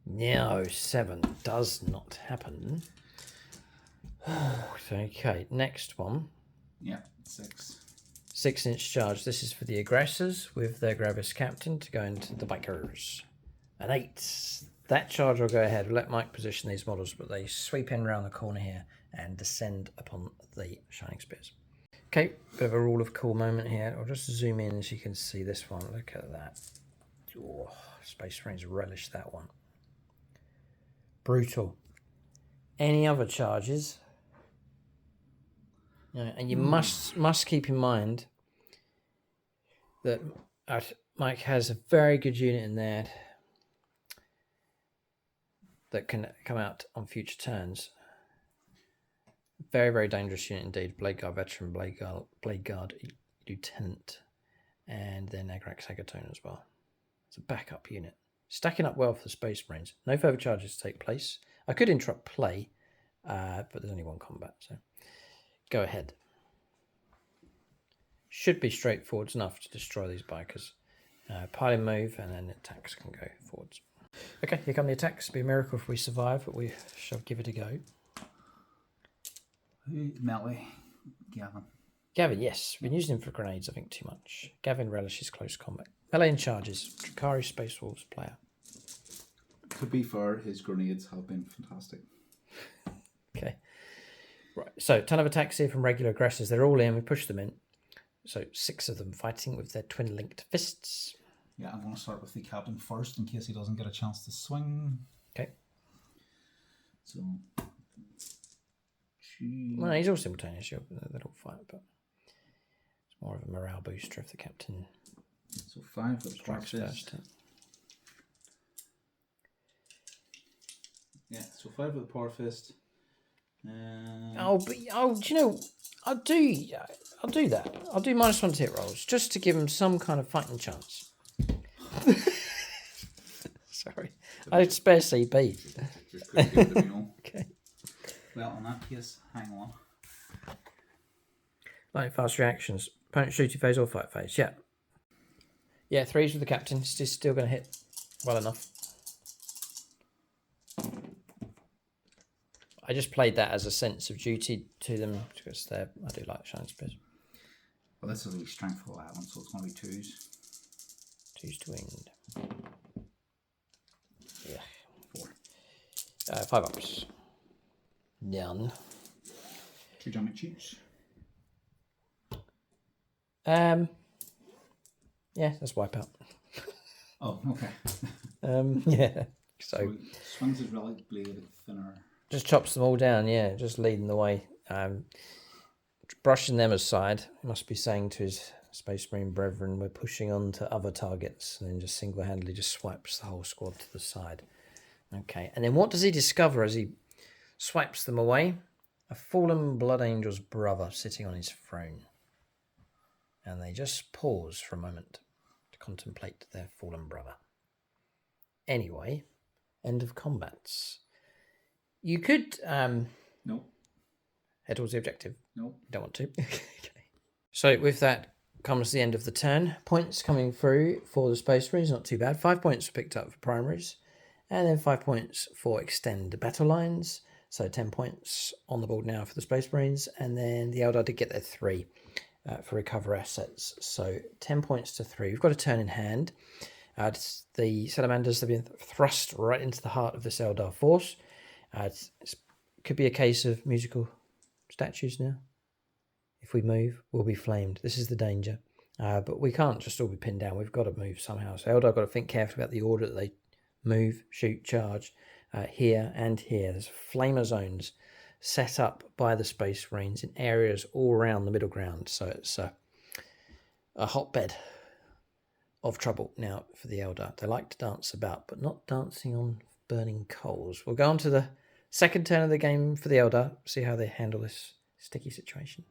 No, 7 does not happen. Okay, next one. Yeah, 6. 6-inch charge. This is for the aggressors with their Gravis Captain to go into the bikers. An 8. That charge will go ahead. We'll let Mike position these models, but they sweep in around the corner here and descend upon the Shining Spears. Okay, bit of a rule of cool moment here. I'll just zoom in so you can see this one. Look at that. Oh, Space Marines relish that one. Brutal. Any other charges? And you must keep in mind that Mike has a very good unit in there that can come out on future turns. Very, very dangerous unit indeed. Blade Guard Veteran, Blade Guard Lieutenant, and then Agrax Agatone as well. It's a backup unit. Stacking up well for the Space Marines. No further charges take place. I could interrupt play, but there's only one combat, so go ahead. Should be straightforward enough to destroy these bikers. Piling move, and then attacks can go forwards. Okay, here come the attacks. It'll be a miracle if we survive, but we shall give it a go. Meltley. Gavin. Gavin, yes. Been using him for grenades, I think, too much. Gavin relishes close combat. Melee and charges. Drakari Space Wolves player. To be fair, his grenades have been fantastic. Okay. Right, so ton of attacks here from regular aggressors. They're all in. We push them in. So 6 of them fighting with their twin-linked fists. Yeah, I'm going to start with the captain first in case he doesn't get a chance to swing. Okay. So... Well, he's all simultaneous. They don't fight, but it's more of a morale booster if the captain So 5 with strikes first. Yeah, so 5 with the Power Fist. Do you know? I'll do that. I'll do -1 to hit rolls just to give him some kind of fighting chance. Sorry. I had spare CP. Just couldn't give it to me, no. Okay. Well, in that case, hang on. Light fast reactions. Opponent shooting phase or fight phase. Yeah. Yeah, 3s with the captain. It's still going to hit well enough. I just played that as a sense of duty to them because I do like Shine Spears. Well, this is a strength for that one, so it's going to be 2s. 2s to wind. Yeah. 4. 5 ups. Done. 2 damage cheats. Yeah, that's wipe out. Oh, okay. Yeah. So he swings his relic blade a bit thinner. Just chops them all down, yeah, just leading the way. Brushing them aside, he must be saying to his Space Marine brethren, we're pushing on to other targets, and then just single-handedly just swipes the whole squad to the side. Okay, and then what does he discover as he swipes them away? A fallen Blood Angel's brother sitting on his throne. And they just pause for a moment to contemplate their fallen brother. Anyway, end of combats. You could No. head towards the objective. No. Don't want to. Okay. So with that comes the end of the turn. Points coming through for the Space Marines, not too bad. 5 points picked up for primaries. And then 5 points for extend battle lines. So 10 points on the board now for the Space Marines. And then the Eldar did get their 3 for recover assets. So 10 points to 3. We've got a turn in hand. The Salamanders have been thrust right into the heart of this Eldar force. It could be a case of musical statues now. If we move, we'll be flamed. This is the danger. But we can't just all be pinned down. We've got to move somehow. So Eldar got to think carefully about the order that they move, shoot, charge here and here. There's flamer zones set up by the Space Marines in areas all around the middle ground. So it's a hotbed of trouble now for the Eldar. They like to dance about, but not dancing on burning coals. We'll go on to the second turn of the game for the Eldar, see how they handle this sticky situation.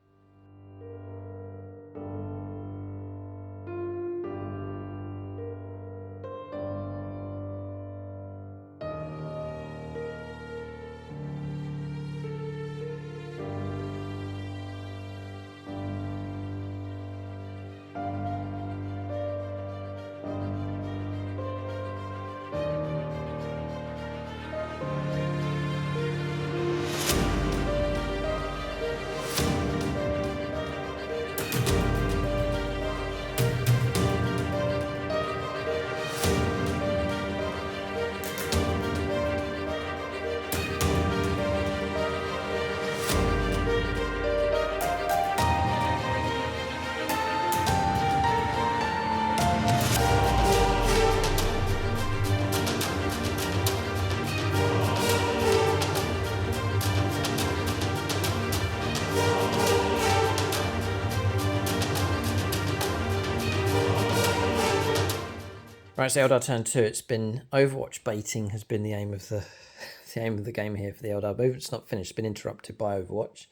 Right, so Eldar turn 2. It's been Overwatch baiting has been the aim of the game here for the Eldar move. It's not finished. It's been interrupted by Overwatch.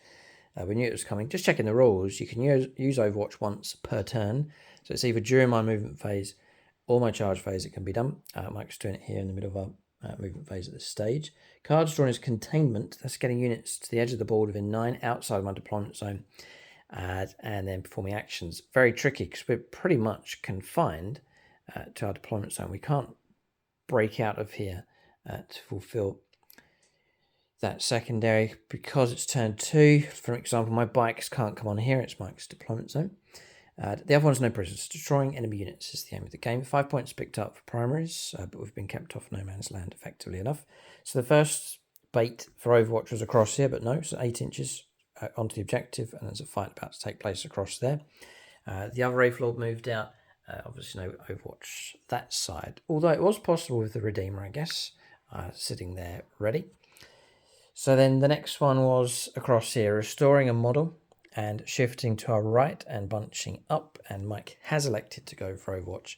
We knew it was coming. Just checking the rules. You can use Overwatch once per turn. So it's either during my movement phase or my charge phase it can be done. Mike's doing it here in the middle of our movement phase at this stage. Cards drawn is containment. That's getting units to the edge of the board within 9 outside of my deployment zone. And then performing actions. Very tricky because we're pretty much confined to our deployment zone. We can't break out of here to fulfill that secondary because it's turn 2. For example, my bikes can't come on here. It's Mike's deployment zone. The other one's no prisoners. Destroying enemy units is the aim of the game. 5 points picked up for primaries, but we've been kept off no man's land effectively enough. So the first bait for Overwatch was across here, but no, so 8 inches onto the objective, and there's a fight about to take place across there. The other Wraith Lord moved out. Obviously no Overwatch that side, although it was possible with the Redeemer, I guess, sitting there ready. So then the next one was across here, restoring a model and shifting to our right and bunching up, and Mike has elected to go for Overwatch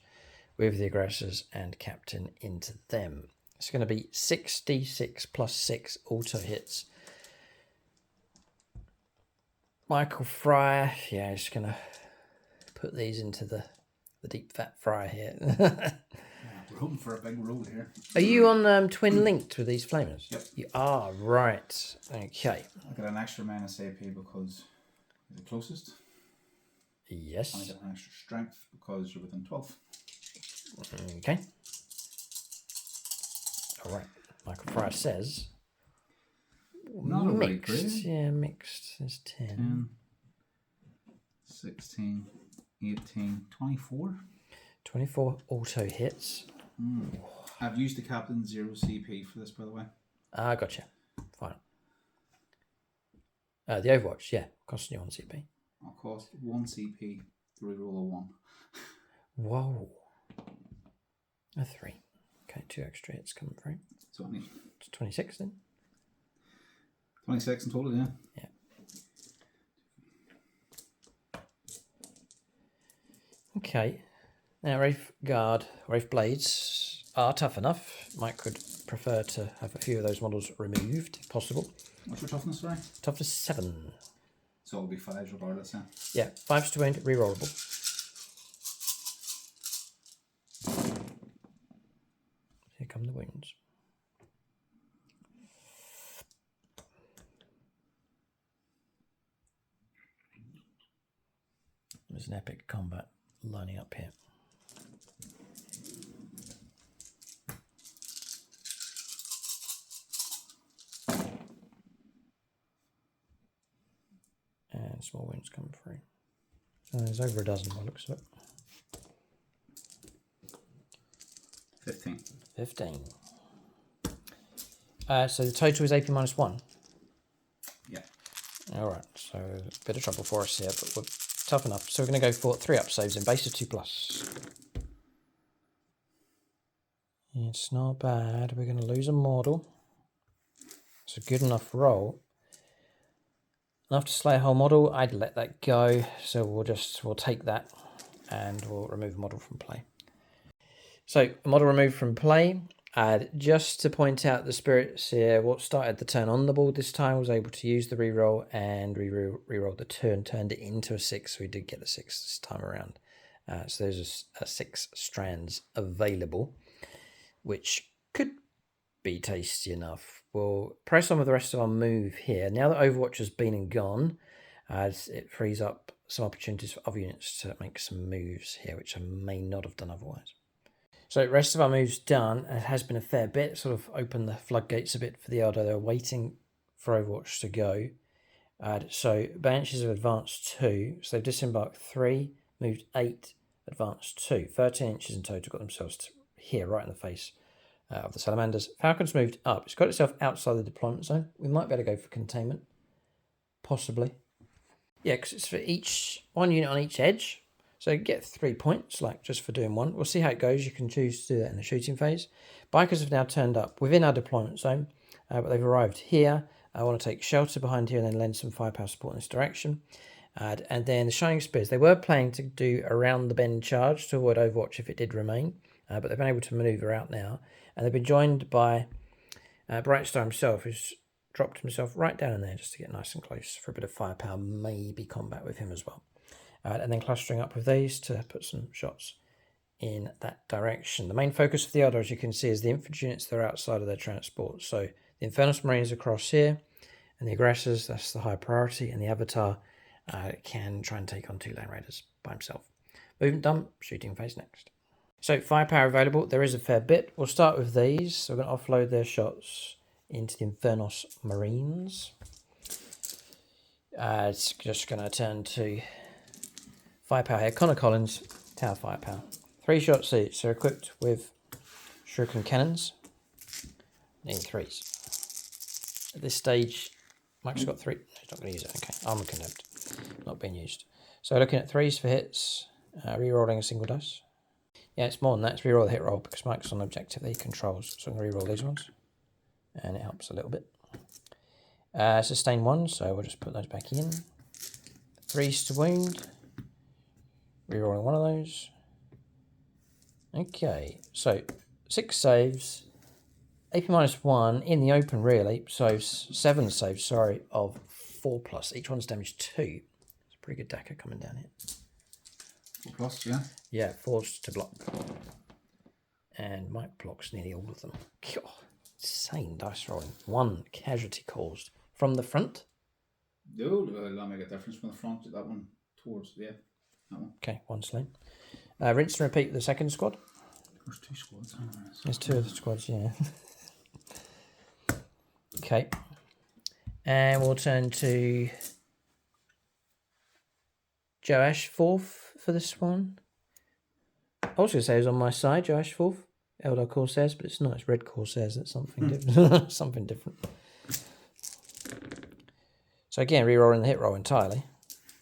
with the aggressors and captain into them. It's going to be 6d6 plus 6 auto hits. Michael Fryer, yeah, just going to put these into the deep fat fryer here. We're hoping for a big roll here. Are you on twin linked with these flamers? Yep. You are, right. Okay. I got an extra minus AP because you're the closest. Yes. And I get an extra strength because you're within 12. Okay. All right. Michael Fryer says. Not mixed. A great. Yeah, mixed is 10. 16, 18, 24. 24 auto hits. I've used the Captain 0 CP for this, by the way. Ah, gotcha. Fine. The Overwatch, yeah, costing you 1 CP. I'll cost 1 CP to reroll a 1. Whoa. A 3. Okay, 2 extra hits coming through. So I need It's 26 then? 26 in total, yeah. Yeah. Okay. Now, Wraith Blades are tough enough. Mike could prefer to have a few of those models removed, if possible. What's your toughness, sorry? Toughness 7. So it'll be 5 regardless, yeah. Yeah, 5's to wound, rerollable. Here come the wounds. There's an epic combat lining up here. And small wounds come through. There's over a dozen by the looks of it. 15. 15. So the total is AP -1. Yeah. Alright, so a bit of trouble for us here, but we're tough enough. So we're going to go for 3 up saves in base of 2+. It's not bad. We're going to lose a model. It's a good enough roll. Enough to slay a whole model. I'd let that go. So we'll take that and we'll remove a model from play. So a model removed from play. Just to point out the spirits here, what started the turn on the board this time was able to use the reroll and reroll the 2 and turned it into a 6. So we did get a 6 this time around. So there's 6 strands available, which could be tasty enough. We'll press on with the rest of our move here. Now that Overwatch has been and gone, it frees up some opportunities for other units to make some moves here, which I may not have done otherwise. So the rest of our moves done. It has been a fair bit, sort of opened the floodgates a bit for the Eldar. They're waiting for Overwatch to go. So Banshees have advanced 2. So they've disembarked 3, moved 8, advanced 2. 13 inches in total, got themselves here, right in the face of the Salamanders. Falcon's moved up. It's got itself outside the deployment zone. We might be able to go for containment. Possibly. Yeah, because it's for each one unit on each edge. So you get 3 points, like just for doing one. We'll see how it goes. You can choose to do that in the shooting phase. Bikers have now turned up within our deployment zone, but they've arrived here. I want to take shelter behind here and then lend some firepower support in this direction. And then the Shining Spears. They were planning to do around the bend charge to avoid Overwatch if it did remain, but they've been able to manoeuvre out now. And they've been joined by Brightstar himself, who's dropped himself right down in there just to get nice and close for a bit of firepower, maybe combat with him as well. And then clustering up with these to put some shots in that direction. The main focus of the Eldar, as you can see, is the infantry units that are outside of their transport. So the Infernus Marines across here, and the aggressors, that's the high priority, and the Avatar can try and take on 2 Land Raiders by himself. Movement done, shooting phase next. So firepower available, there is a fair bit. We'll start with these. So we're going to offload their shots into the Infernus Marines. It's just going to turn to firepower here. Connor Collins, Tower Firepower. 3 shots each. They're equipped with shuriken cannons. Need 3s. At this stage, Mike's got 3. No, he's not going to use it. Okay, Armor Condemned. Not being used. So looking at 3s for hits. Rerolling a single dice. Yeah, it's more than that. It's reroll the hit roll because Mike's on objective that he controls. So I'm going to reroll these ones. And it helps a little bit. Sustain 1, so we'll just put those back in. 3s to wound. Rerolling one of those. Okay, so 6 saves. AP -1 in the open, really. So 7 saves, sorry, of 4+. Each one's damage 2. It's a pretty good DACA coming down here. 4+, yeah? Yeah, 4's to block. And Mike blocks nearly all of them. God, insane dice rolling. 1 casualty caused. From the front? No, that'll make a difference from the front. That one towards, that one. Okay, 1 slain. Rinse and repeat with the second squad. There's 2 squads. There's 2 of the squads, yeah. Okay. And we'll turn to Joash 4th for this one. I was going to say it was on my side, Joash 4th. Eldar Corsairs, but it's not. It's Red Corsairs. That's something different. Something different. So again, rerolling the hit roll entirely,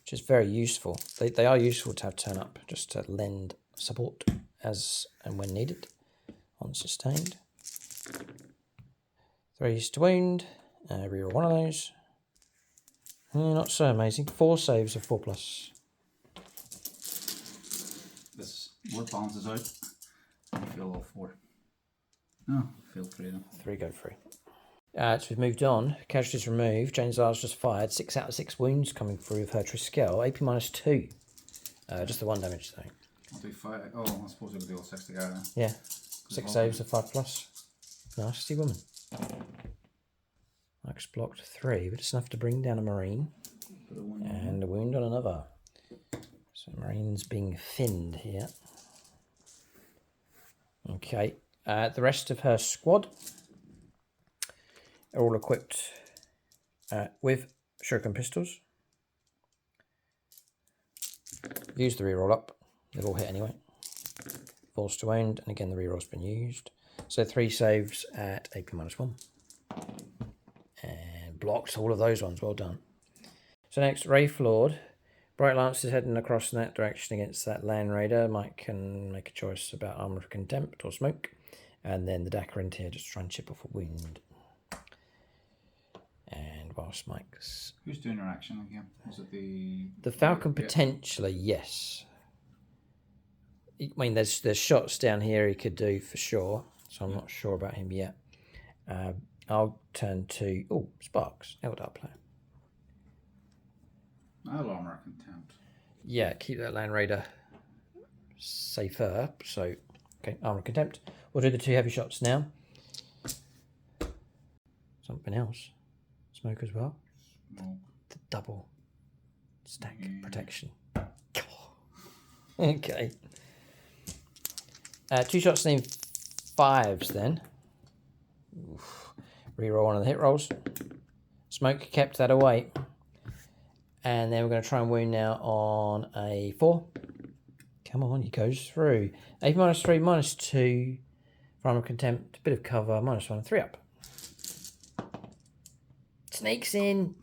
which is very useful. They are useful to have turn up, just to lend support as and when needed. On sustained. 3s to wound. Reroll 1 of those. Not so amazing. 4 saves of 4+. This what balances out. I feel all 4. No, feel 3 of them. 3 go free. So we've moved on. Casualties removed. Jane Zara's just fired. 6 out of 6 wounds coming through with her Triskel. AP -2. Just the 1 damage though. I'll do 5. Oh, I suppose it'll do all 6 together. Yeah. 6 saves of 5+. Nasty woman. Max blocked 3, but it's enough to bring down a Marine. And a wound on another. So Marine's being thinned here. Okay. The rest of her squad are all equipped with shuriken pistols. Use the reroll up. They've all hit anyway. Forced to wound, and again the reroll's been used. So 3 saves at AP -1. And blocked all of those ones. Well done. So next, Wraith Lord. Bright Lance is heading across in that direction against that Land Raider. Mike can make a choice about Armour of Contempt or Smoke. And then the Dakarant here just try and chip off a wound. And whilst Mike's... Who's doing her action again? Was it the... The Falcon potentially, yes. I mean, there's shots down here he could do for sure. So I'm not sure about him yet. I'll turn to... Oh, Sparks, Eldar player. I'll Armour of Contempt. Yeah, keep that Land Raider safer. So, okay, Armour of Contempt. We'll do the 2 heavy shots now. Something else. Smoke as well. Smoke. The double stack protection. Okay. 2 shots named 5s then. Oof. Reroll 1 of the hit rolls. Smoke kept that away. And then we're going to try and wound now on a 4. Come on, he goes through. AP -3, -2. For Armour of Contempt, bit of cover, -1, 3 up. Sneaks in.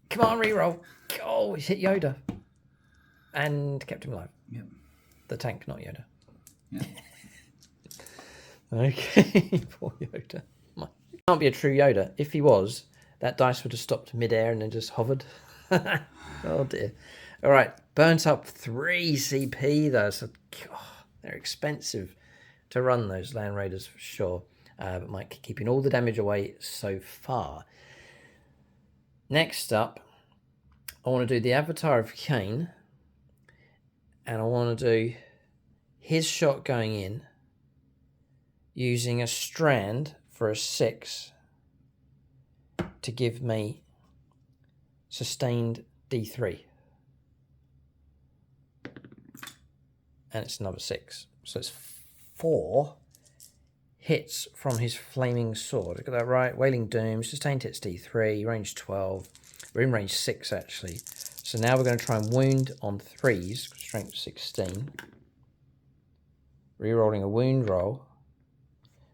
Come on, reroll. Oh, he's hit Yoda. And kept him alive. Yep. The tank, not Yoda. Yeah. Okay, poor Yoda. Can't be a true Yoda. If he was, that dice would have stopped mid-air and then just hovered. Oh dear. All right, burnt up 3 CP though, so they're expensive to run those Land Raiders for sure. But Mike keeping all the damage away so far. Next up, I want to do the Avatar of Cain, and I want to do his shot going in using a strand for a 6 to give me sustained D3. And it's another 6. So it's 4 hits from his flaming sword. Look at that, right? Wailing Doom, sustained hits D3, range 12. We're in range 6 actually. So now we're going to try and wound on 3s, strength 16. Rerolling a wound roll.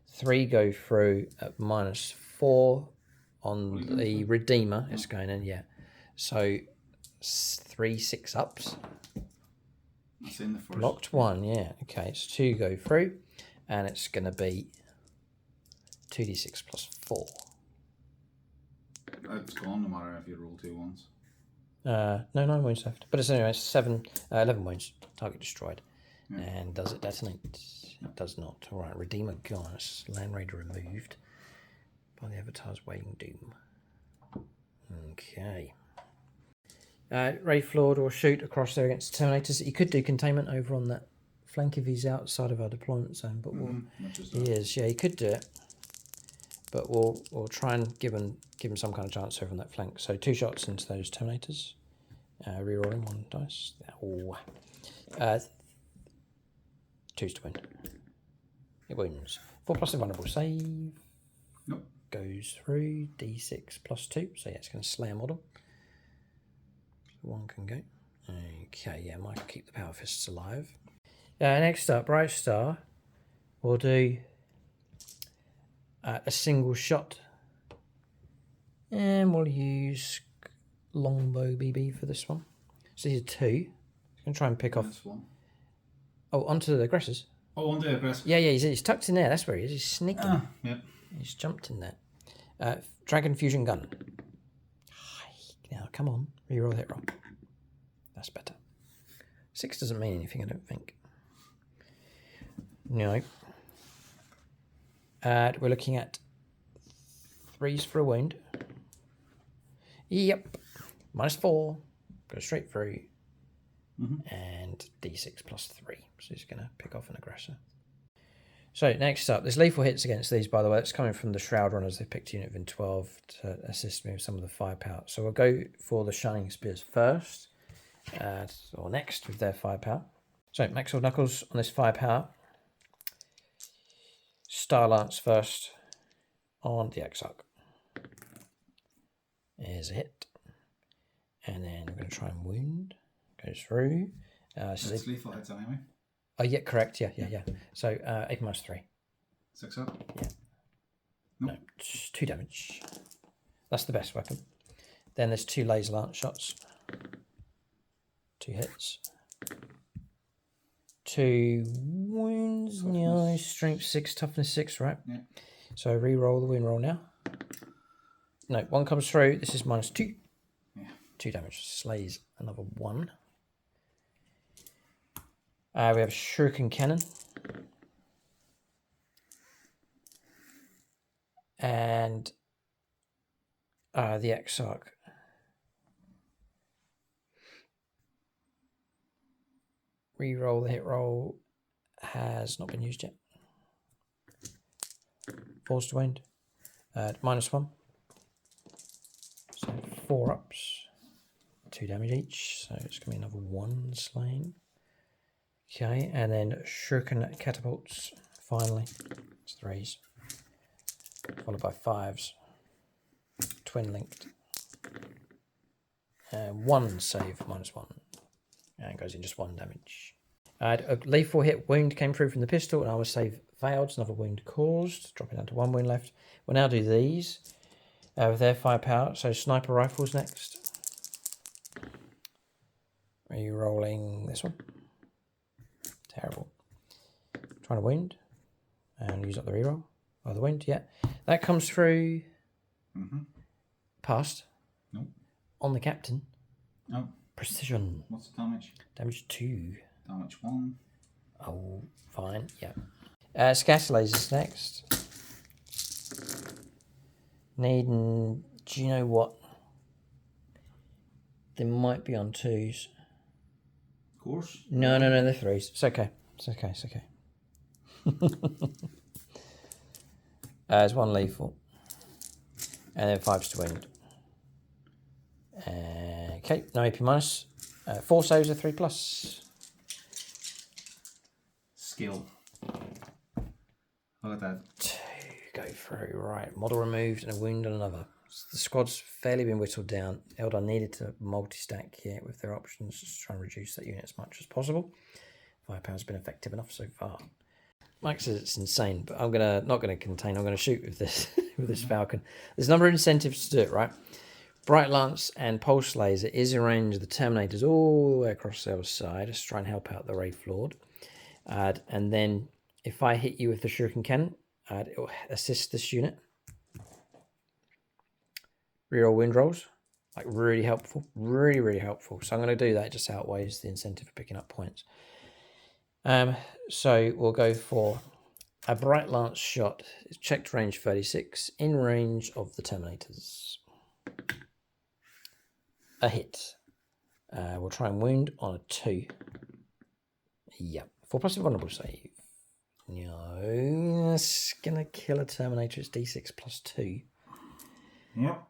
3 go through at -4 on the Redeemer. It's going in, yeah. So 3 6-ups. That's in the first. Blocked 1, yeah. Okay, so 2 go through, and it's going to be 2d6 +4. It's gone no matter if you roll 2 ones. No, 9 wounds left. But it's anyway, 11 wounds. Target destroyed. Yeah. And does it detonate? It does not. All right, Redeemer gone. It's Land Raider removed by the Avatar's Wailing Doom. Okay. Wraith Lord or shoot across there against Terminators. You could do containment over on that flank if he's outside of our deployment zone, but he is. Yeah, he could do it, but we'll try and give him some kind of chance over on that flank. So 2 shots into those Terminators. Rerolling 1 dice. Oh. 2s to win. It wins. 4+ invulnerable save. Nope. Goes through. D6 +2. So yeah, it's going to slay a model. 1 can go. Okay, yeah, might keep the Power Fists alive. Next up, Bright Star. We'll do a single shot. And we'll use Longbow BB for this one. So these are 2. I'm going to try and pick off. 1. Oh, onto the aggressors. Oh, onto the aggressors. Yeah, he's tucked in there. That's where he is. He's sneaking. Yep. He's jumped in there. Dragon Fusion Gun. Now, come on. Reroll, hit roll. That's better. 6 doesn't mean anything, I don't think. No. We're looking at 3s for a wound. Yep. -4. Go straight through. And D6 +3. So he's going to pick off an aggressor. So next up, there's lethal hits against these, by the way. It's coming from the Shroud Runners. They've picked unit within 12 to assist me with some of the firepower. So we'll go for the Shining Spears first, or next with their firepower. So Max Sword Knuckles on this firepower. Star Lance first on the Exarch. Here's a hit. And then we're going to try and wound. Goes through. It's lethal hits anyway. Oh, yeah, correct. Yeah. So 8 -3. 6 up. Yeah. Nope. No, 2 damage. That's the best weapon. Then there's 2 laser lance shots. 2 hits. 2 wounds. No, strength 6, toughness 6, right? Yeah. So re-roll the wound roll now. No, 1 comes through. This is -2. Yeah. 2 damage. Slays another 1. We have Shuriken Cannon. And the Exarch. Reroll the hit roll has not been used yet. Forced to wound. -1. So 4 ups. 2 damage each. So it's going to be another 1 slain. Okay, and then Shuriken Catapults, finally. It's 3s. Followed by 5s. Twin linked. And 1 save, -1. And it goes in just 1 damage. A lethal hit wound came through from the pistol, and our save failed. It's another wound caused, dropping down to 1 wound left. We'll now do these with their firepower. So sniper rifles next. Are you rolling this one? Terrible. Trying to wound. And use up the reroll. Oh, the wound, yeah. That comes through. Passed. Nope. On the captain. No. Precision. What's the damage? Damage 2. Damage 1. Oh, fine, yeah. Scatter lasers next. Needing, do you know what? They might be on 2s. Of course. No, they're 3s. It's okay. There's 1 lethal. And then 5s to wound. Okay, no AP minus. 4 saves are 3+. Skill. Look at that. 2 go through. Right, model removed and a wound on another. The squad's fairly been whittled down. Eldar needed to multi-stack here with their options to try and reduce that unit as much as possible. Firepower's been effective enough so far. Mike says it's insane, but I'm not gonna contain. I'm gonna shoot with this with this Falcon. There's a number of incentives to do it, right? Bright Lance and Pulse Laser is in range of the Terminators all the way across the other side. Just try and help out the Wraith Lord. And then if I hit you with the Shuriken Cannon, it will assist this unit. Reroll wind rolls, like really helpful, really helpful. So I'm going to do that. It just outweighs the incentive for picking up points. So we'll go for a Bright Lance shot. It's checked range 36, in range of the Terminators. A hit. We'll try and wound on a 2. Yep, 4+ invulnerable save. No, it's gonna kill a Terminator. It's D6 +2. Yep.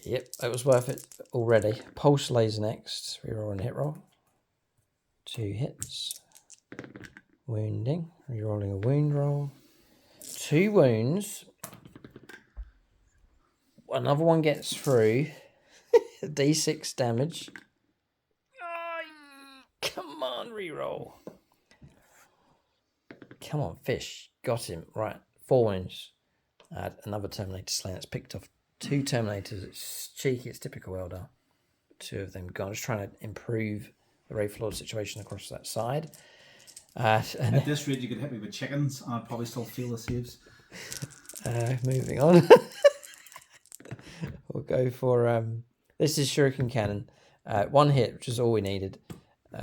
Yep, it was worth it already. Pulse laser next. Reroll and hit roll. 2 hits. Wounding. Rerolling a wound roll. 2 wounds. Another one gets through. D6 damage. Oh, come on, reroll. Come on, fish. Got him. Right, 4 wounds. Another Terminator slain. That's picked off 2 Terminators. It's cheeky. It's typical Eldar. 2 of them gone. Just trying to improve the Wraith Lord situation across that side. At this rate, you could hit me with chickens, and I'd probably still feel the saves. Moving on. We'll go for this is Shuriken Cannon. 1 hit, which is all we needed.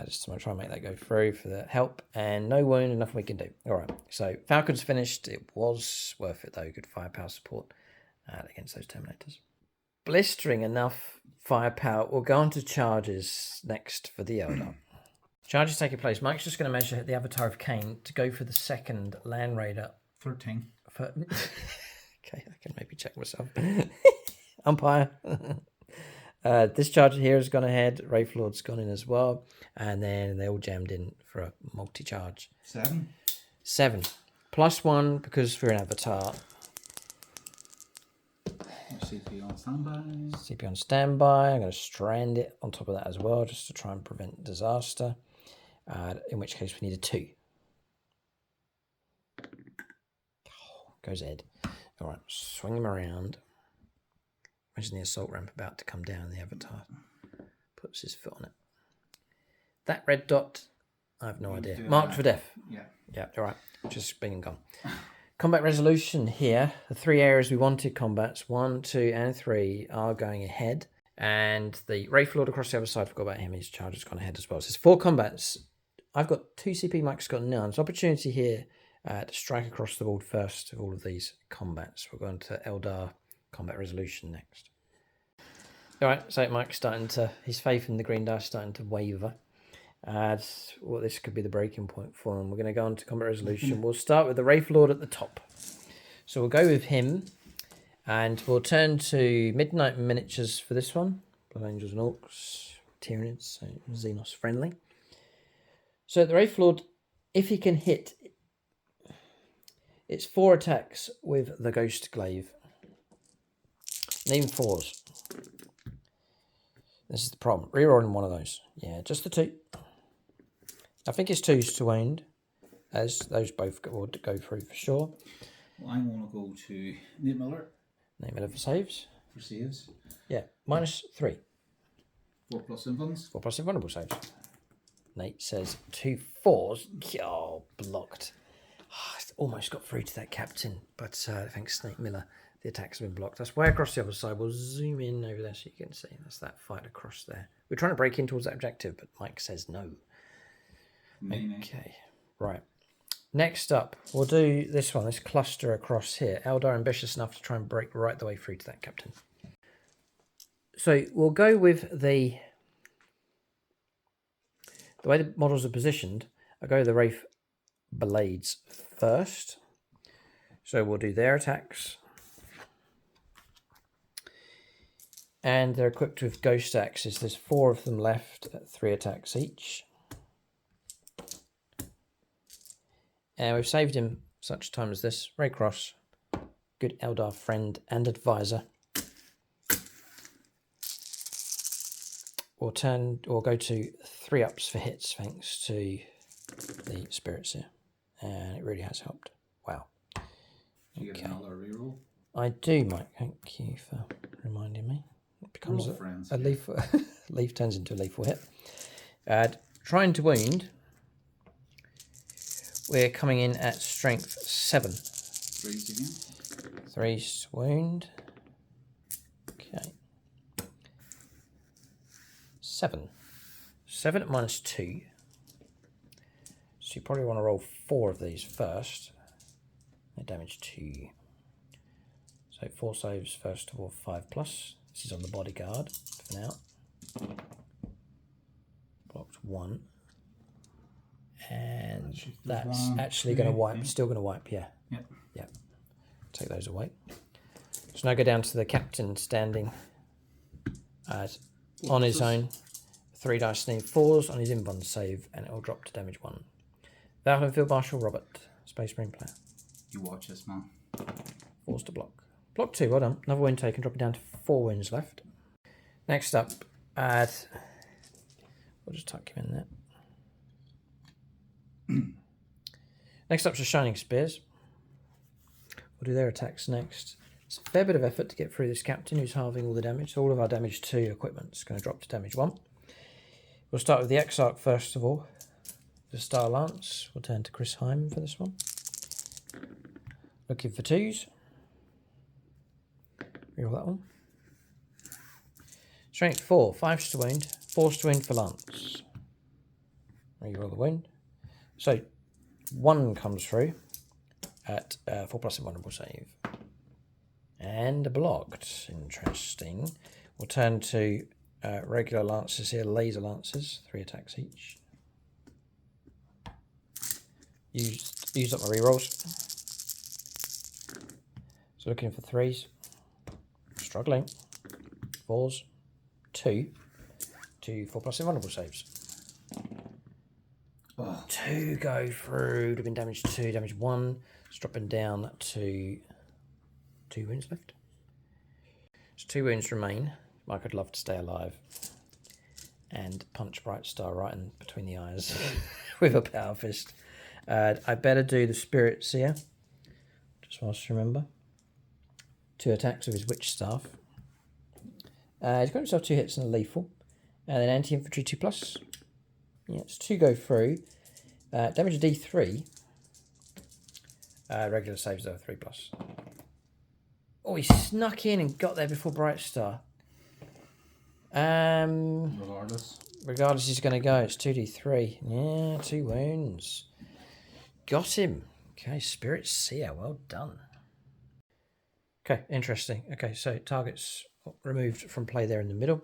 Just to try and make that go through for the help. And no wound, and nothing we can do. Alright, so Falcon's finished. It was worth it though. Good firepower support against those Terminators. Blistering enough firepower. We'll go on to charges next for the Eldar. Charges taking place. Mike's just going to measure the Avatar of Cain to go for the second Land Raider. 13. Okay, I can maybe check myself. Umpire. This charge here has gone ahead. Wraith Lord's gone in as well. And then they all jammed in for a multi-charge. 7. 7. +1 because we're an Avatar. CP on standby. CP on standby. I'm going to strand it on top of that as well, just to try and prevent disaster. In which case we need a 2. Goes Ed. All right, swing him around. Imagine the assault ramp about to come down. The Avatar puts his foot on it. That red dot, I have no idea. Marked for death. Yeah. Yeah, all right. Just been and gone. Combat resolution here. The 3 areas we wanted combats, 1, 2, and 3, are going ahead. And the Wraith Lord across the other side, forgot about him. His charge has gone ahead as well. So it's 4 combats. I've got 2 CP, Mike's got none. It's an opportunity here to strike across the board first of all of these combats. We're going to Eldar combat resolution next. All right, so Mike's starting to, his faith in the green dice starting to waver. Well, this could be the breaking point for him. We're going to go on to combat resolution. We'll start with the Wraith Lord at the top. So we'll go with him, and we'll turn to Midnight Miniatures for this one. Blood Angels and Orcs, Tyranids, so Xenos friendly. So the Wraith Lord, if he can hit, it's 4 attacks with the Ghost Glaive. Name 4s. This is the problem. Rerolling one of those. Yeah, just the 2. I think it's 2s to wound, as those both will go through for sure. Well, I want to go to Nate Miller. Nate Miller for saves. For saves. Yeah, -3. 4+ invulns. 4+ invulnerable saves. Nate says 2 4s. Oh, blocked. Almost got through to that captain, but thanks Nate Miller, the attacks have been blocked. That's way across the other side. We'll zoom in over there so you can see. That's that fight across there. We're trying to break in towards that objective, but Mike says no. Okay, right. Next up, we'll do this one, this cluster across here. Eldar ambitious enough to try and break right the way through to that captain. So we'll go with the way the models are positioned. I'll go with the Wraith Blades first. So we'll do their attacks. And they're equipped with Ghost Axes. There's 4 of them left at 3 attacks each. And we've saved him such time as this. Ray Cross, good Eldar friend and advisor. We'll go to 3 ups for hits thanks to the spirits here. And it really has helped. Wow. Do you get another reroll? I do, Mike. Thank you for reminding me. It becomes a lethal. Leaf turns into a lethal hit. Trying to wound. We're coming in at strength 7. 3s again. 3's wound. Okay. 7. 7 at -2. So you probably want to roll 4 of these first. They damage 2. So 4 saves first of all, 5+. This is on the bodyguard for now. Blocked 1. And That's actually going to wipe. Still going to wipe, yeah. Yep. Yep. Take those away. So now go down to the captain standing on his own. 3 dice need 4s on his invuln save, and it will drop to damage 1. Valhalla Field Marshal Robert, Space Marine player. You watch this, man. 4s to block. Block 2, well done. Another wound taken, drop it down to 4 wounds left. Next up, we'll just tuck him in there. Next up's the Shining Spears. We'll do their attacks next. It's a fair bit of effort to get through this captain who's halving all the damage. So all of our damage 2 equipment is going to drop to damage 1. We'll start with the Exarch first of all. The Star Lance. We'll turn to Chris Hyman for this one. Looking for 2s. Reroll that one. Strength 4, 5 to wound, 4 to wound for Lance. Reroll the wound. So 1 comes through at 4+ invulnerable save. And blocked. Interesting. We'll turn to regular lances here, laser lances, 3 attacks each. Used up my rerolls. So looking for 3s. Struggling. 4s. 2 4+ invulnerable saves. Oh. 2 go through. Would have been damage 2, damage 1. It's dropping down to 2 wounds left. So 2 wounds remain. Mike would love to stay alive. And punch Bright Star right in between the eyes with a power fist. I better do the Spirit Seer. Just whilst you remember. 2 attacks with his Witch Staff. He's got himself 2 hits and a lethal. And then anti-infantry 2+. Yeah, it's 2 go through. Damage D3. Regular saves though, 3+. Oh, he snuck in and got there before Bright Star. Regardless, he's going to go. It's 2d3. Yeah, 2 wounds. Got him. Okay, Spirit Seer. Well done. Okay, interesting. Okay, so targets removed from play there in the middle.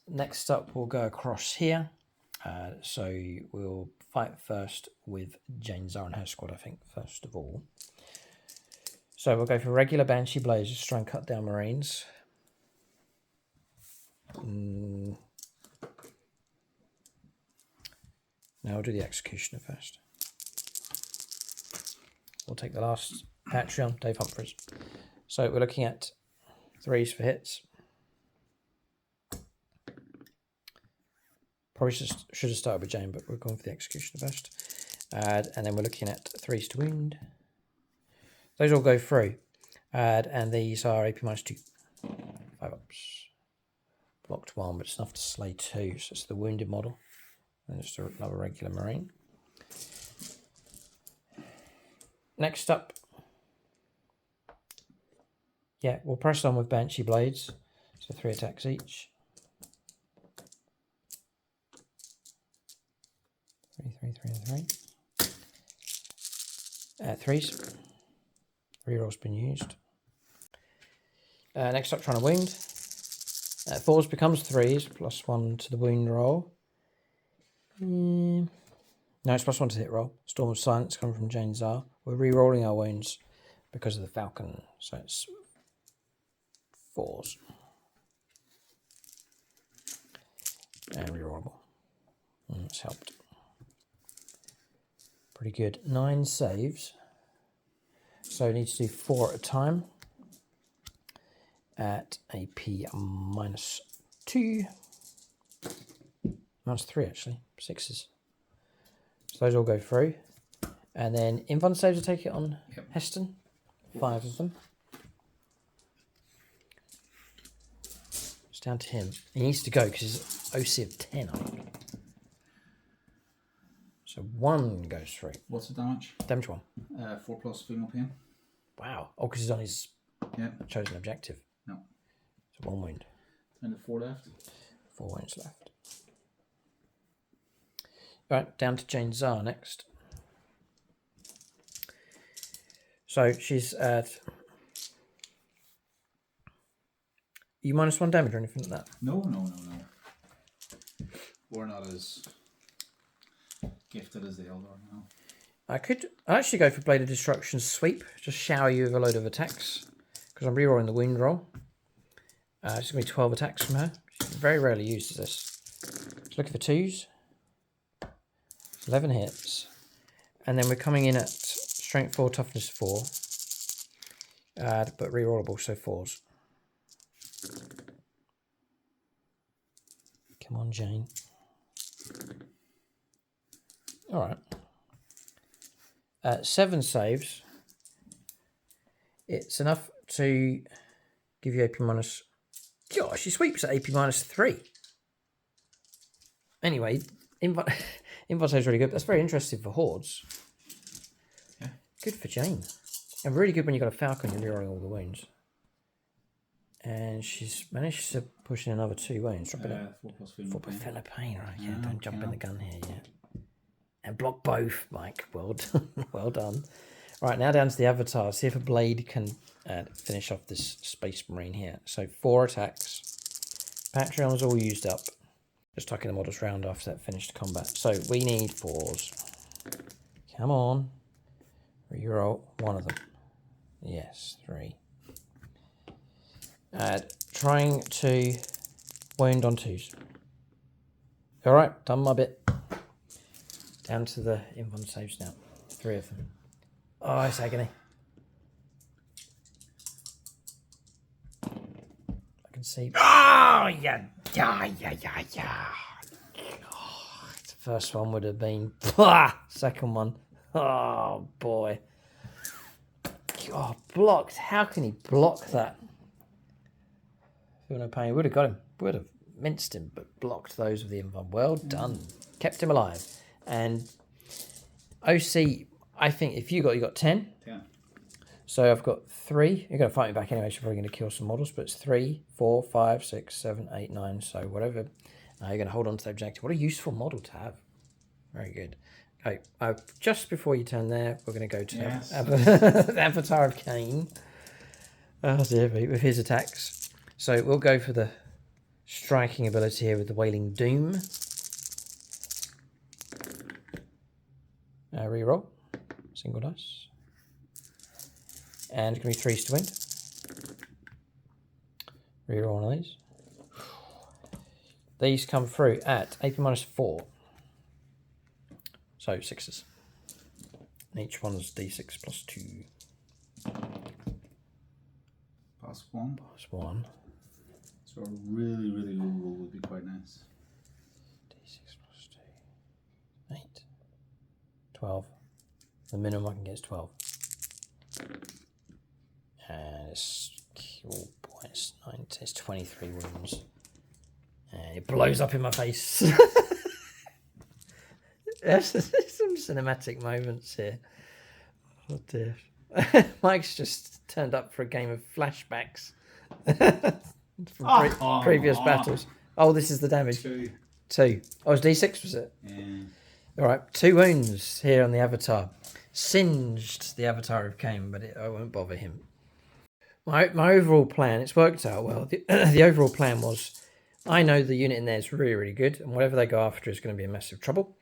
Next up, we'll go across here. So we'll fight first with Jane Zara and her squad, I think, first of all. So we'll go for regular Banshee Blazers to try and cut down Marines. Now we'll do the Executioner first. We'll take the last Patreon, Dave Humphries. So we're looking at 3s for hits. Probably should have started with Jane, but we're going for the Executioner first. And then we're looking at 3s to wound. Those all go through. And these are AP -2. 5 ups. Blocked 1, but it's enough to slay 2. So it's the wounded model. And just another regular Marine. Next up. Yeah, we'll press on with Banshee Blades. So 3 attacks each. 3, 3, 3, and 3. 3s. Reroll's been used. Next up, trying to wound. 4s becomes 3s, +1 to the wound roll. No, it's +1 to the hit roll. Storm of Silence coming from Jane Zara. We're re-rolling our wounds because of the Falcon, so it's 4s. And re-rollable. That's helped. Pretty good. 9 saves. So we need to do 4 at a time. At AP -2. -3 actually. 6s. So those all go through. And then invuln saves will take it on Heston. 5 of them. It's down to him. He needs to go because he's OC of 10, I think. So 1 goes through. What's the damage? Damage 1. 4+ female pain. Wow. Oh, because he's on his chosen objective. No. So 1 wound. And the 4 left. 4 wounds left. Right, down to Jane Zara next. So she's at... You -1 damage or anything like that? No. We're not as gifted as the Eldar now. I could actually go for Blade of Destruction's sweep. Just shower you with a load of attacks. Because I'm rerolling the wound roll. It's going to be 12 attacks from her. She very rarely uses this. Just looking for 2s. 11 hits. And then we're coming in at strength 4, toughness 4. But rerollable, so 4s. Come on, Jane. Alright. 7 saves. It's enough to give you AP minus... Gosh, she sweeps at AP minus 3. Anyway, invite saves really good. That's very interesting for hordes. Yeah. Good for Jane. And really good when you've got a falcon and you're rolling all the wounds. And she's managed to push in another 2 wounds. 4 plus 4 plus feel no pain, right? Yeah, Yeah, don't jump yeah. in the gun here yet. And block both, Mike. Well done. Well done. Right, now down to the avatar. See if a blade can finish off this Space Marine here. So 4 attacks. Patreon's all used up. Just tucking the models round after that finished combat. So we need 4s. Come on. Reroll 1 of them. Yes, 3. Trying to wound on 2s. Alright, done my bit. Down to the invuln saves now. 3 of them. Oh, it's agony. I can see. Oh, yeah. Oh, the first one would have been. Second one. Oh, boy. Oh, blocked. How can he block that? Feel no pain. Would have got him. Would have minced him, but blocked those with the invuln. Well done. Kept him alive. And OC, I think if you got 10. 10. So I've got 3. You're going to fight me back anyway, so you're probably going to kill some models, but it's 3, 4, 5, 6, 7, 8, 9. So whatever. You're going to hold on to the objective. What a useful model to have. Very good. Okay, just before you turn there, we're going to go to the Avatar of Cain. Oh dear me, with his attacks. So we'll go for the striking ability here with the Wailing Doom. Reroll. Single dice. And it's going to be 3s to win. Reroll one of these. These come through at AP minus 4. So 6s. And each one's D6 plus 2. Plus 1. Plus 1. So a really, really low roll would be quite nice. D6 plus 2. 8. 12. The minimum I can get is 12. And it's, oh boy, it's 9, it's 23 wounds. And it blows up in my face. There's some cinematic moments here. Oh dear. Mike's just turned up for a game of flashbacks from previous battles. Oh, this is the damage. 2. 2. Oh, it's D6, was it? Yeah. All right, 2 wounds here on the Avatar. Singed the Avatar of Cain, but I won't bother him. My overall plan, it's worked out well. The overall plan was, I know the unit in there is really, really good, and whatever they go after is going to be in massive trouble.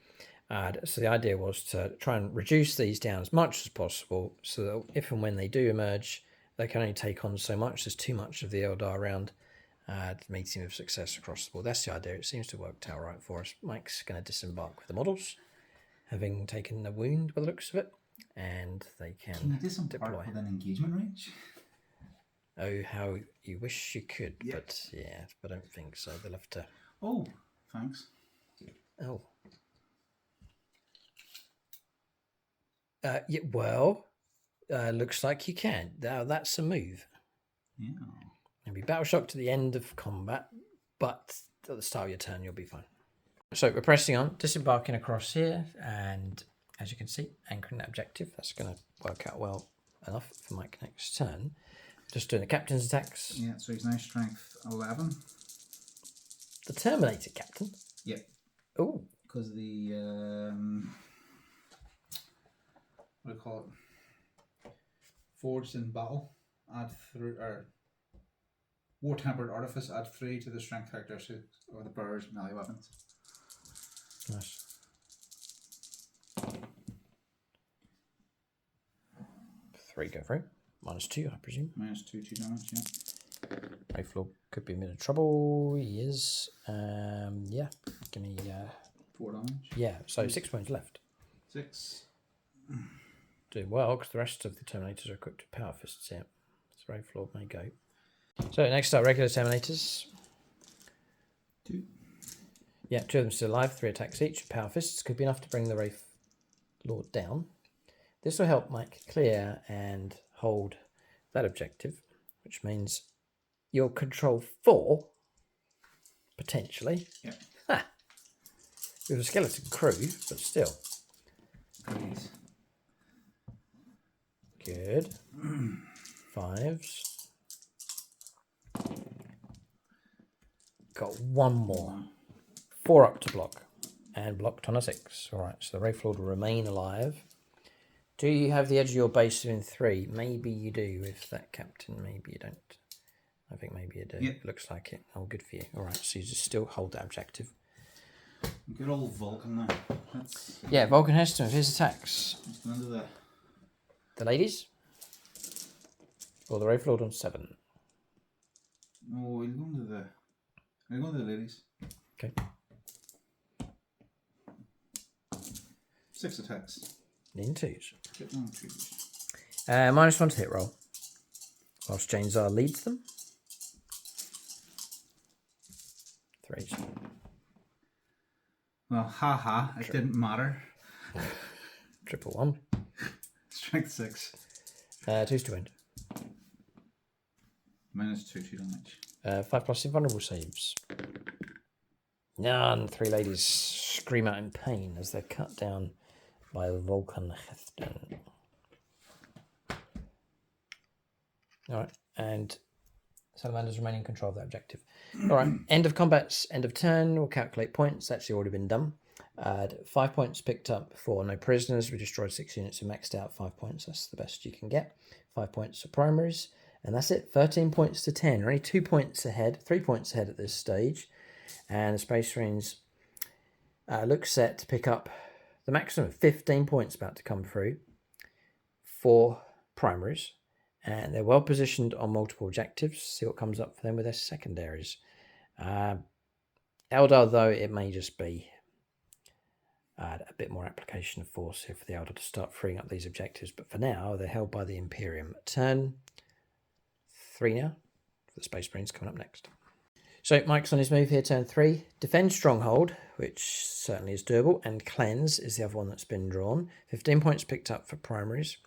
So the idea was to try and reduce these down as much as possible, so that if and when they do emerge, they can only take on so much. There's too much of the Eldar around to meet him with success across the board. That's the idea. It seems to have worked out right for us. Mike's going to disembark with the models, having taken the wound by the looks of it, and they Can you disembark with an engagement range? Oh, how you wish you could, but yeah, I don't think so. They'll have to. Oh, thanks. Oh. Yeah, well, looks like you can. Now that's a move. Yeah. You'll be battle shocked to the end of combat, but at the start of your turn, you'll be fine. So we're pressing on, disembarking across here, and as you can see, anchoring that objective. That's going to work out well enough for Mike next turn. Just doing the captain's attacks. Yeah, so he's now strength 11. The Terminator captain? Yep. Oh. Because the, what do you call it? Forged in battle, add 3, or War Tempered Artifice, add 3 to the strength characteristic of the bearer's melee weapons. Nice. 3 go through. -2, I presume. -2, 2 damage, yeah. Wraith Lord could be in a bit of trouble. He is. Yeah. Give me. 4 damage. Yeah, so 6 wounds left. 6. Doing well, because the rest of the Terminators are equipped with Power Fists here. So Wraith Lord may go. So next up, regular Terminators. 2. Yeah, 2 of them still alive, 3 attacks each. Power Fists could be enough to bring the Wraith Lord down. This will help Mike clear and hold that objective, which means you'll control 4, potentially. Yeah. Ha! With a skeleton crew, but still. Please. Good. 5s. Got 1 more. 4 up to block. And blocked on a 6. Alright, so the Wraith Lord will remain alive. Do you have the edge of your base in 3? Maybe you do with that captain. Maybe you don't. I think maybe you do. Yep. Looks like it. Oh, good for you. Alright, so you just still hold that objective. Good old Vulcan now. Yeah, Vulcan has to have his attacks. Let's go into The ladies? Or the Wraith Lord on 7? No, we'll go into the... We'll go into the ladies. Okay. 6 attacks. In 2s. Get on 2s. -1 to hit roll. Whilst Jane Czar leads them. 3s. Well, haha, it didn't matter. 111. Strength 6. 2s to wind. -2, 2 damage. 5+ invulnerable saves. None. 3 ladies scream out in pain as they're cut down by Vulcan Hefton. Alright, and Salamanders remain in control of that objective. Alright, end of combat's end of turn. We'll calculate points. That's actually already been done. 5 points picked up for no prisoners. We destroyed 6 units who maxed out 5 points. That's the best you can get. 5 points for primaries. And that's it. 13 points to 10. We're only 2 points ahead. 3 points ahead at this stage. And the Space Marines look set to pick up the maximum of 15 points about to come through for primaries. And they're well positioned on multiple objectives. See what comes up for them with their secondaries. Eldar, though, it may just be a bit more application of force here for the Eldar to start freeing up these objectives. But for now, they're held by the Imperium. Turn 3 now for the Space Marines coming up next. So Mike's on his move here, turn 3. Defend Stronghold, which certainly is doable, and Cleanse is the other one that's been drawn. 15 points picked up for primaries.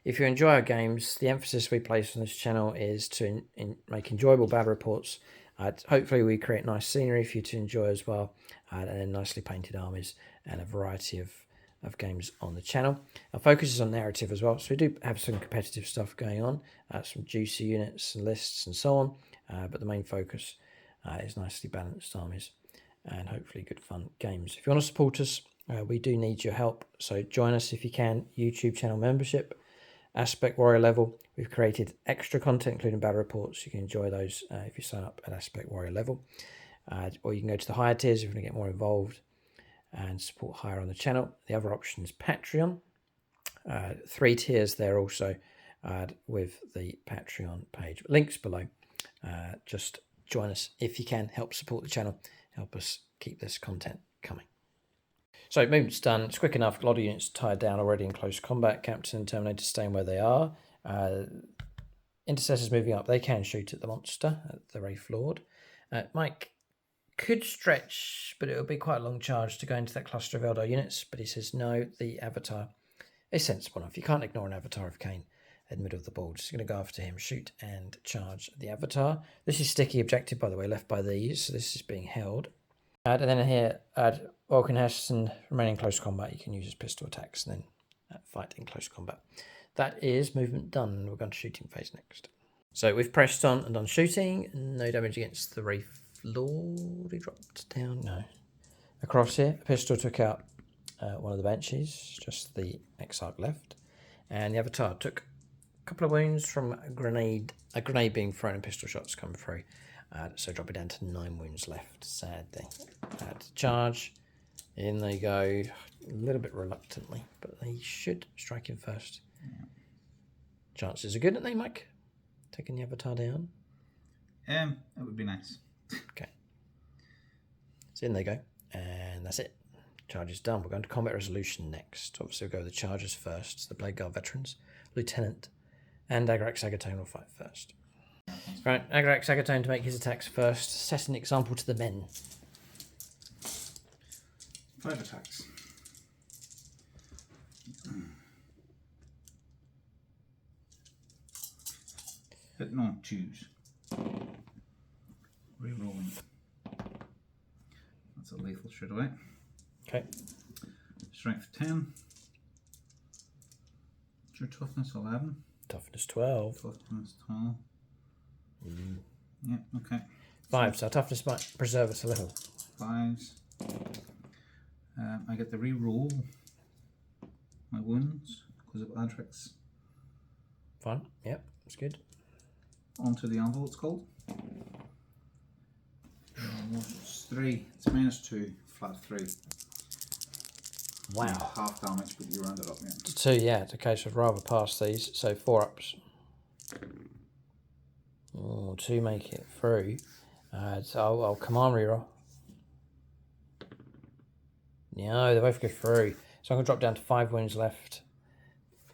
If you enjoy our games, the emphasis we place on this channel is to make enjoyable battle reports. Hopefully we create nice scenery for you to enjoy as well, and then nicely painted armies and a variety of games on the channel. Our focus is on narrative as well, so we do have some competitive stuff going on, some juicy units and lists and so on, but the main focus is nicely balanced armies and hopefully good fun games. If you want to support us, we do need your help, so join us if you can. YouTube channel membership, Aspect Warrior level. We've created extra content including battle reports. You can enjoy those if you sign up at Aspect Warrior level, or you can go to the higher tiers if you want to get more involved and support higher on the channel. The other option is Patreon. 3 tiers there also with the Patreon page. Links below. Just join us if you can. Help support the channel. Help us keep this content coming. So movement's done. It's quick enough. A lot of units tied down already in close combat. Captain and Terminator staying where they are. Intercessors moving up. They can shoot at the monster, at the Wraith Lord. Mike could stretch, but it would be quite a long charge to go into that cluster of Eldar units. But he says no, the Avatar is sensible enough. You can't ignore an Avatar of Cain in the middle of the board. Just going to go after him, shoot and charge the Avatar. This is sticky objective, by the way, left by these. So this is being held. And then here, Vulcan Heston, remain in close combat. You can use his pistol attacks and then fight in close combat. That is movement done. We're going to shooting phase next. So we've pressed on and done shooting. No damage against the Wraith Lord. He dropped down. No. Across here, a pistol took out one of the Banshees, just the Exarch left. And the Avatar took a couple of wounds from a grenade being thrown and pistol shots come through. So drop it down to 9 wounds left, sadly. Charge. In they go, a little bit reluctantly, but they should strike him first. Chances are good, aren't they, Mike? Taking the Avatar down. That would be nice. Okay. So in they go. And that's it. Charge is done. We're going to combat resolution next. Obviously, we'll go with the chargers first. The Blade Guard veterans, Lieutenant, and Agarax Agatone will fight first. Right, Agarax Agatone to make his attacks first. Set an example to the men. 5 attacks. Hit no, choose. Rerolling. That's a lethal straight away. Okay. Strength 10. What's your toughness? 11. Toughness 12. Toughness 12. Yeah, okay. 5, so toughness might preserve us a little. 5s. I get to re-roll my wounds because of Adrix. Fine, yep, that's good. Onto the anvil, it's called. It's 3. It's -2, flat 3. Wow. Half damage, but you round it up, yeah. 2, yeah, it's a case of rather pass these, so 4 ups. Oh, 2 make it through. So I'll command reroll. No, they both go through. So I'm going to drop down to 5 wounds left.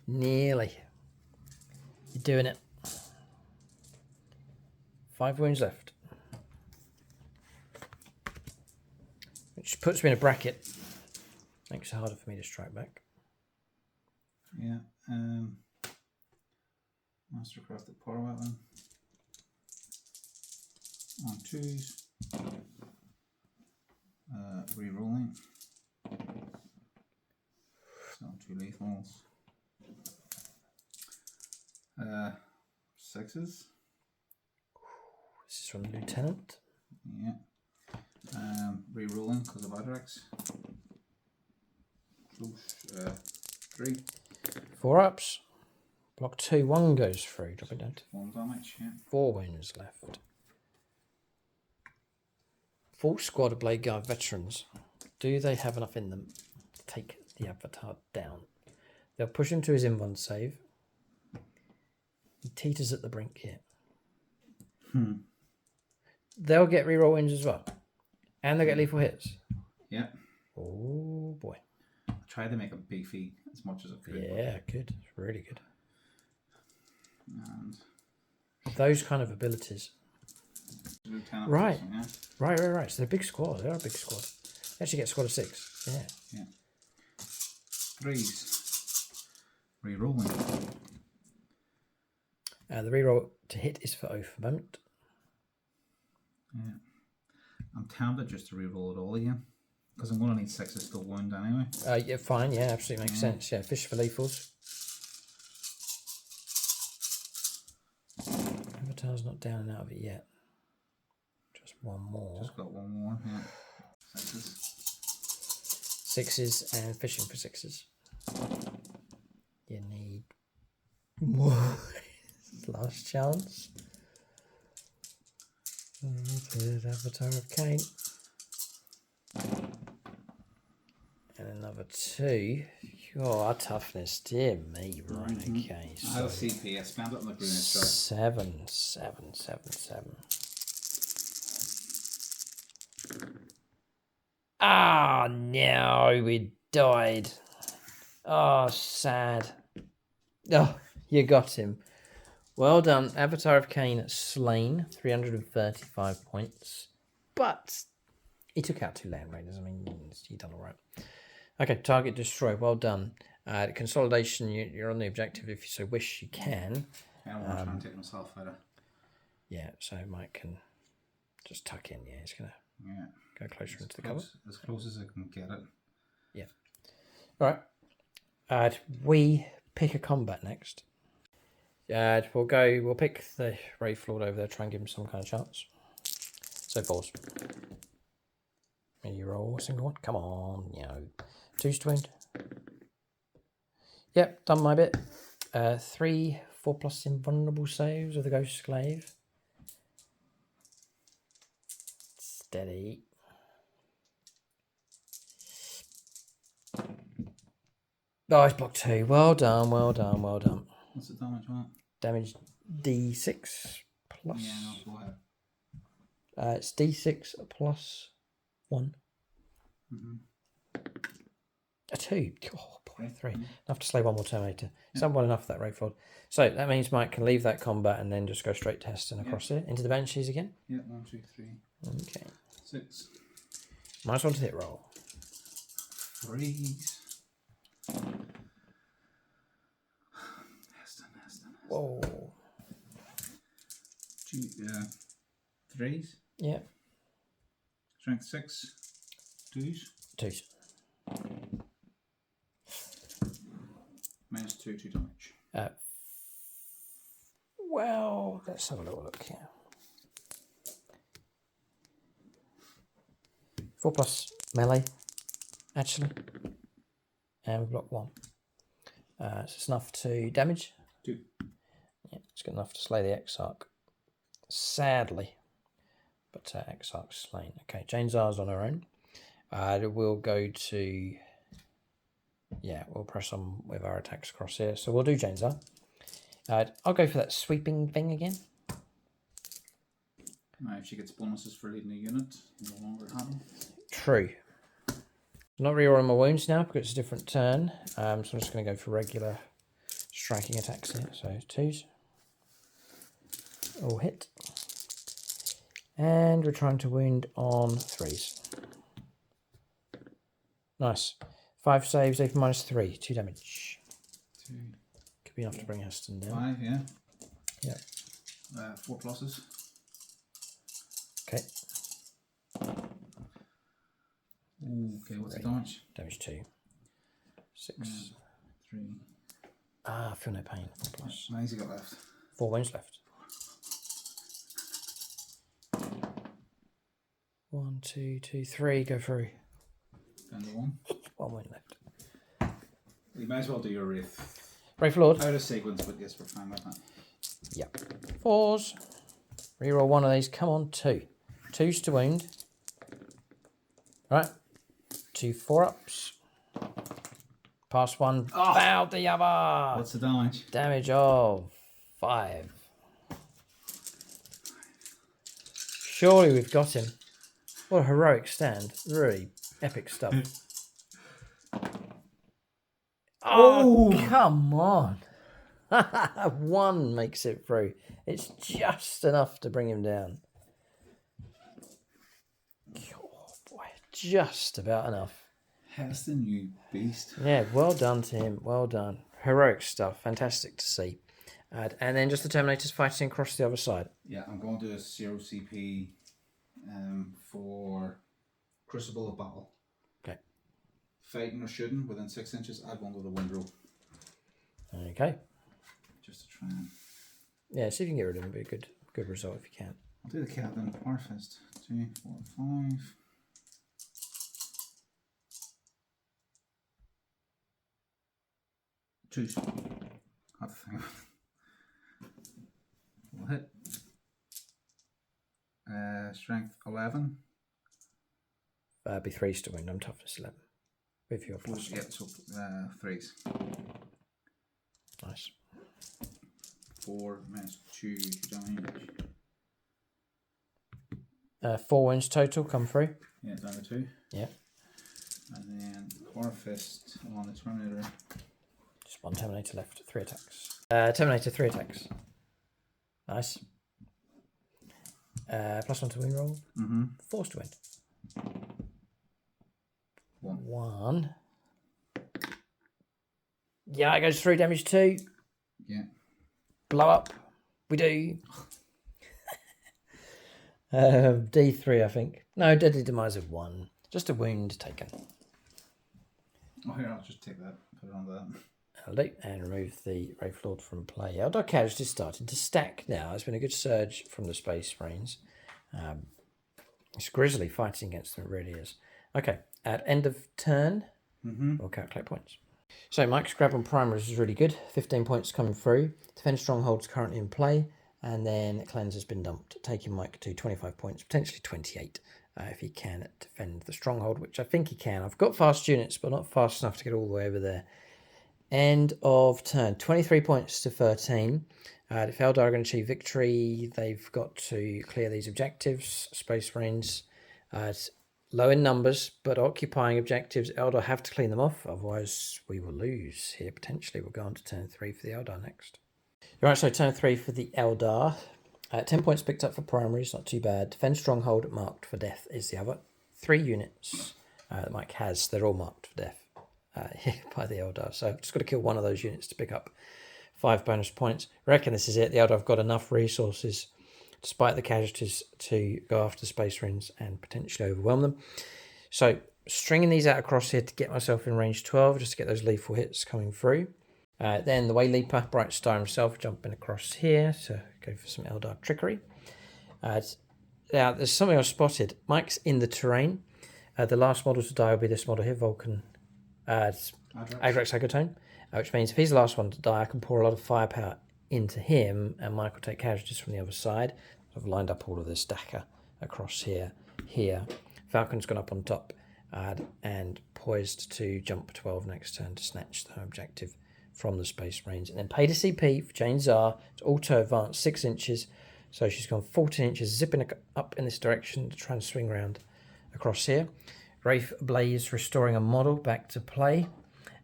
Nearly. You're doing it. 5 wounds left. Which puts me in a bracket. Makes it harder for me to strike back. Yeah. Mastercrafted power weapon. On 2s. Re-rolling. So 2 lethals. 6s. This is from the Lieutenant. Yeah. Re-rolling because of Adrex. 3. 4 ups. Block 2, 1 goes through. Drop it down to 1 damage, yeah. 4 wounds left. Full squad of Blade Guard veterans. Do they have enough in them to take the Avatar down? They'll push him to his in-1 save. He teeters at the brink here. They'll get reroll wins as well. And they'll get lethal hits. Yeah. Oh boy. I tried to make them beefy as much as I could. Yeah, good. It's really good. And those kind of abilities. Lieutenant Right. person, yeah. Right. So they're a big squad. They're a big squad. They actually get a squad of 6. Yeah. Yeah. 3s. Re-rolling. The reroll to hit is for oath moment. Yeah. I'm tempted just to re-roll it all again. Because I'm going to need 6s still wound anyway. Yeah, fine. Yeah, absolutely makes sense. Yeah, fish for lethals. Avatar's not down and out of it yet. Just one more. Just got 1 more, yeah. 6s. 6s and fishing for 6s. You need more. Last chance. Avatar of Cain. And another 2. Your toughness, dear me. Right, okay. I have a CP, I spent it on the Brunette strike. 7. Ah, no, we died. Oh, sad. Oh, you got him. Well done. Avatar of Cain slain, 335 points. But he took out 2 land raiders. I mean, you done all right. Okay, target destroyed. Well done. Consolidation, you're on the objective if you so wish. You can. I don't want to try and take myself out of. Yeah, so Mike can just tuck in. Yeah, he's going to go closer into the cover. As close as I can get it. Yeah. All right. We pick a combat next. We'll pick the Wraith Lord over there, try and give him some kind of chance. So 4s. You roll a single one. Come on, 2s to wound. Yep, done my bit. 3, 4+ invulnerable saves with the Ghost Glaive. Steady. Oh, it's block 2. Well done. What's the damage on it? Damage D6 plus. Yeah, no, go ahead. It's D6 plus 1. A 2. Oh, boy, 3. Enough to slay one more Terminator. It's not well enough, that Wraithford. So that means Mike can leave that combat and then just go straight testing across it. Into the Banshees again. Yeah, 1, 2, 3. Okay. 6. -1 to hit roll. 3s. Whoa. 3s. Yeah. Strength 6. 2s. 2s. -2, 2 damage. Well, let's have a little look here. 4 plus melee, actually. And we block 1. So it's enough to damage. 2. Yeah, it's good enough to slay the Exarch. Sadly. But Exarch's slain. Okay, Jane Czar's on her own. We'll go to... Yeah, we'll press on with our attacks across here. So we'll do Jane Czar. I'll go for that sweeping thing again. If she gets bonuses for leading a unit, no longer have them. True. Not rerolling my wounds now because it's a different turn. So I'm just going to go for regular striking attacks here. So 2s. All hit. And we're trying to wound on 3s. Nice. 5 saves, AP -3, 2 damage. 2. Could be enough to bring Heston down. 5, yeah. Yeah. 4 pluses. Okay. Okay, what's the damage? Damage 2. 6. 3. I feel no pain. 4 plus. How many's he got left? 4 wounds left. 1, 2, 2, 3. Go through. Down to 1. 1 wound left. You may as well do your Wraith. Wraith Lord. Out of sequence, but yes, we're fine with that. Yep. 4s. Reroll 1 of these. Come on, 2. 2s to wound. Right. 2 4-ups. Pass 1. Foul the other. What's the damage? Damage of 5. Surely we've got him. What a heroic stand. Really epic stuff. Oh, come on. 1 makes it through. It's just enough to bring him down. Oh, boy. Just about enough. Heston, you beast. Yeah, well done to him. Well done. Heroic stuff. Fantastic to see. And then just the Terminators fighting across the other side. Yeah, I'm going to do a 0 CP for Crucible of Battle. Okay. Fighting or shooting within 6 inches, add 1 to the wind roll. Okay. Just to try and... Yeah, see if you can get rid of him. It'd be a good result if you can. I'll do the Cadian Warfist. 2, 4, 5. Choose. Have the thing. We'll hit. Strength 11. Be 3s to win. I'm toughness 11. With your plus. Yeah, so 3s. Nice. 4 -2 damage. 4 wounds total come through. Yeah, down to 2. Yeah. And then Warfist on the Terminator. Just 1 Terminator left. 3 attacks. Terminator 3 attacks. Nice. +1 to win roll. Forced to win. 1. Yeah, it goes through. Damage 2. Yeah. Blow up. We do. D3, I think. No, deadly demise of 1. Just a wound taken. Oh, here, I'll just take that. Put it on that. I'll do. And remove the Wraith Lord from play. Eldar Casualty is starting to stack now. There's been a good surge from the Space Marines. It's grisly fighting against them, it really is. Okay, at end of turn, we'll calculate points. So Mike's grab on primaries is really good. 15 points coming through. Defend Stronghold's currently in play. And then Cleanse has been dumped, taking Mike to 25 points, potentially 28, if he can defend the Stronghold, which I think he can. I've got fast units, but not fast enough to get all the way over there. End of turn. 23 points to 13. If Eldar are going to achieve victory, they've got to clear these objectives. Space Marines, it's low in numbers, but occupying objectives. Eldar have to clean them off, otherwise we will lose here potentially. We'll go on to turn 3 for the Eldar next. Right, so turn 3 for the Eldar. 10 points picked up for primaries, not too bad. Defend stronghold marked for death is the other. 3 units that Mike has, they're all marked for death by the Eldar. So I've just got to kill one of those units to pick up 5 bonus points. I reckon this is it. The Eldar have got enough resources, despite the casualties, to go after Space Marines and potentially overwhelm them. So stringing these out across here to get myself in range 12, just to get those lethal hits coming through. Then the Way Leaper, Bright Star himself, jumping across here to go for some Eldar trickery. Now, there's something I've spotted. Mike's in the terrain. The last model to die will be this model here, Vulcan Adrax Agotone, which means if he's the last one to die, I can pour a lot of firepower into him, and Mike will take casualties from the other side. I've lined up all of this Dakar across here. Falcon's gone up on top and poised to jump 12 next turn to snatch the objective from the Space Marines. And then paid a CP for Jane Czar to auto advance 6 inches. So she's gone 14 inches, zipping up in this direction to try and swing around across here. Wraith Blaze restoring a model back to play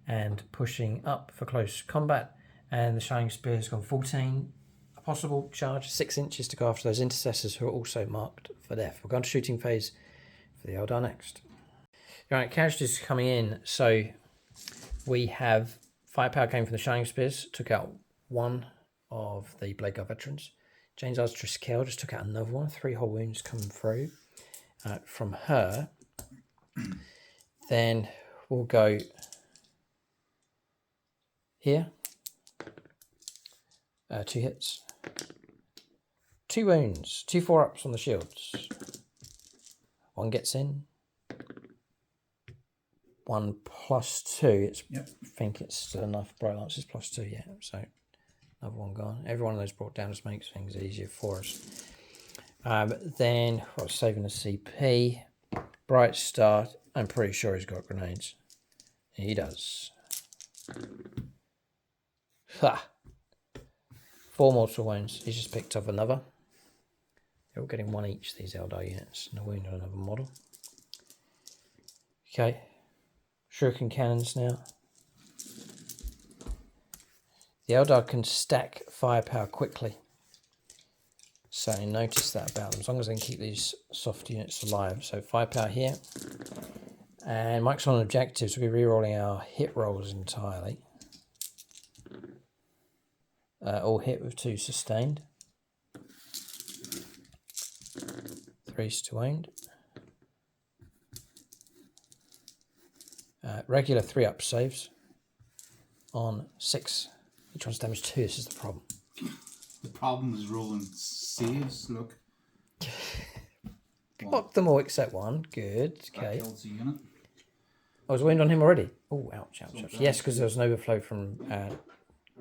and pushing up for close combat. And the Shining Spear has gone 14. A possible charge, 6 inches to go after those intercessors who are also marked for death. We're going to shooting phase for the Eldar next. Right, casualties coming in. So we have firepower came from the Shining Spears, took out one of the Blade Guard veterans. Jane's Ar's Triskel just took out another one. 3 whole wounds coming through from her. Then we'll go here. 2 hits. 2 wounds. 2 4-ups on the shields. 1 gets in. 1 +2. I think it's still enough. Bright Lances +2, yeah. So another 1 gone. Every one of those brought down just makes things easier for us. Then saving the CP. Bright Star. I'm pretty sure he's got grenades. He does. Ha! 4 mortal wounds. He's just picked up another. They're all getting 1 each, these Eldar units. And a wound on another model. Okay. Shuriken cannons now. The Eldar can stack firepower quickly. So notice that about them, as long as they can keep these soft units alive. So firepower here. And Mike's on objectives. We'll be re-rolling our hit rolls entirely. All hit with 2 sustained. 3's to wound. Regular 3-up saves on 6. Each one's damage 2. This is the problem. The problem is rolling saves. Look. Blocked them all except 1. Good. Okay. That kills the unit. I was wound on him already. Oh, ouch. Yes, because there was an overflow from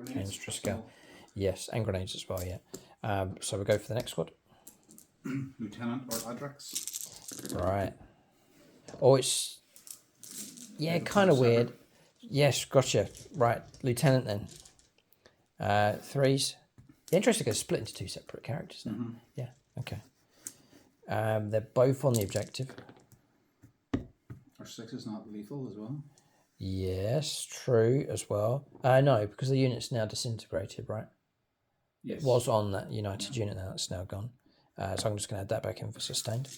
James Triskel. Yes, and grenades as well, yeah. So we'll go for the next squad. Lieutenant or Adrax. Right. Oh, it's... Yeah, kind of weird. Yes, gotcha. Right, Lieutenant then. 3's. The interesting is split into 2 separate characters now. Mm-hmm. Yeah, okay. They're both on the objective. Our 6 is not lethal as well? Yes, true as well. No, because the unit's now disintegrated, right? Yes. It was on that United unit now, it's now gone. So I'm just going to add that back in for sustained.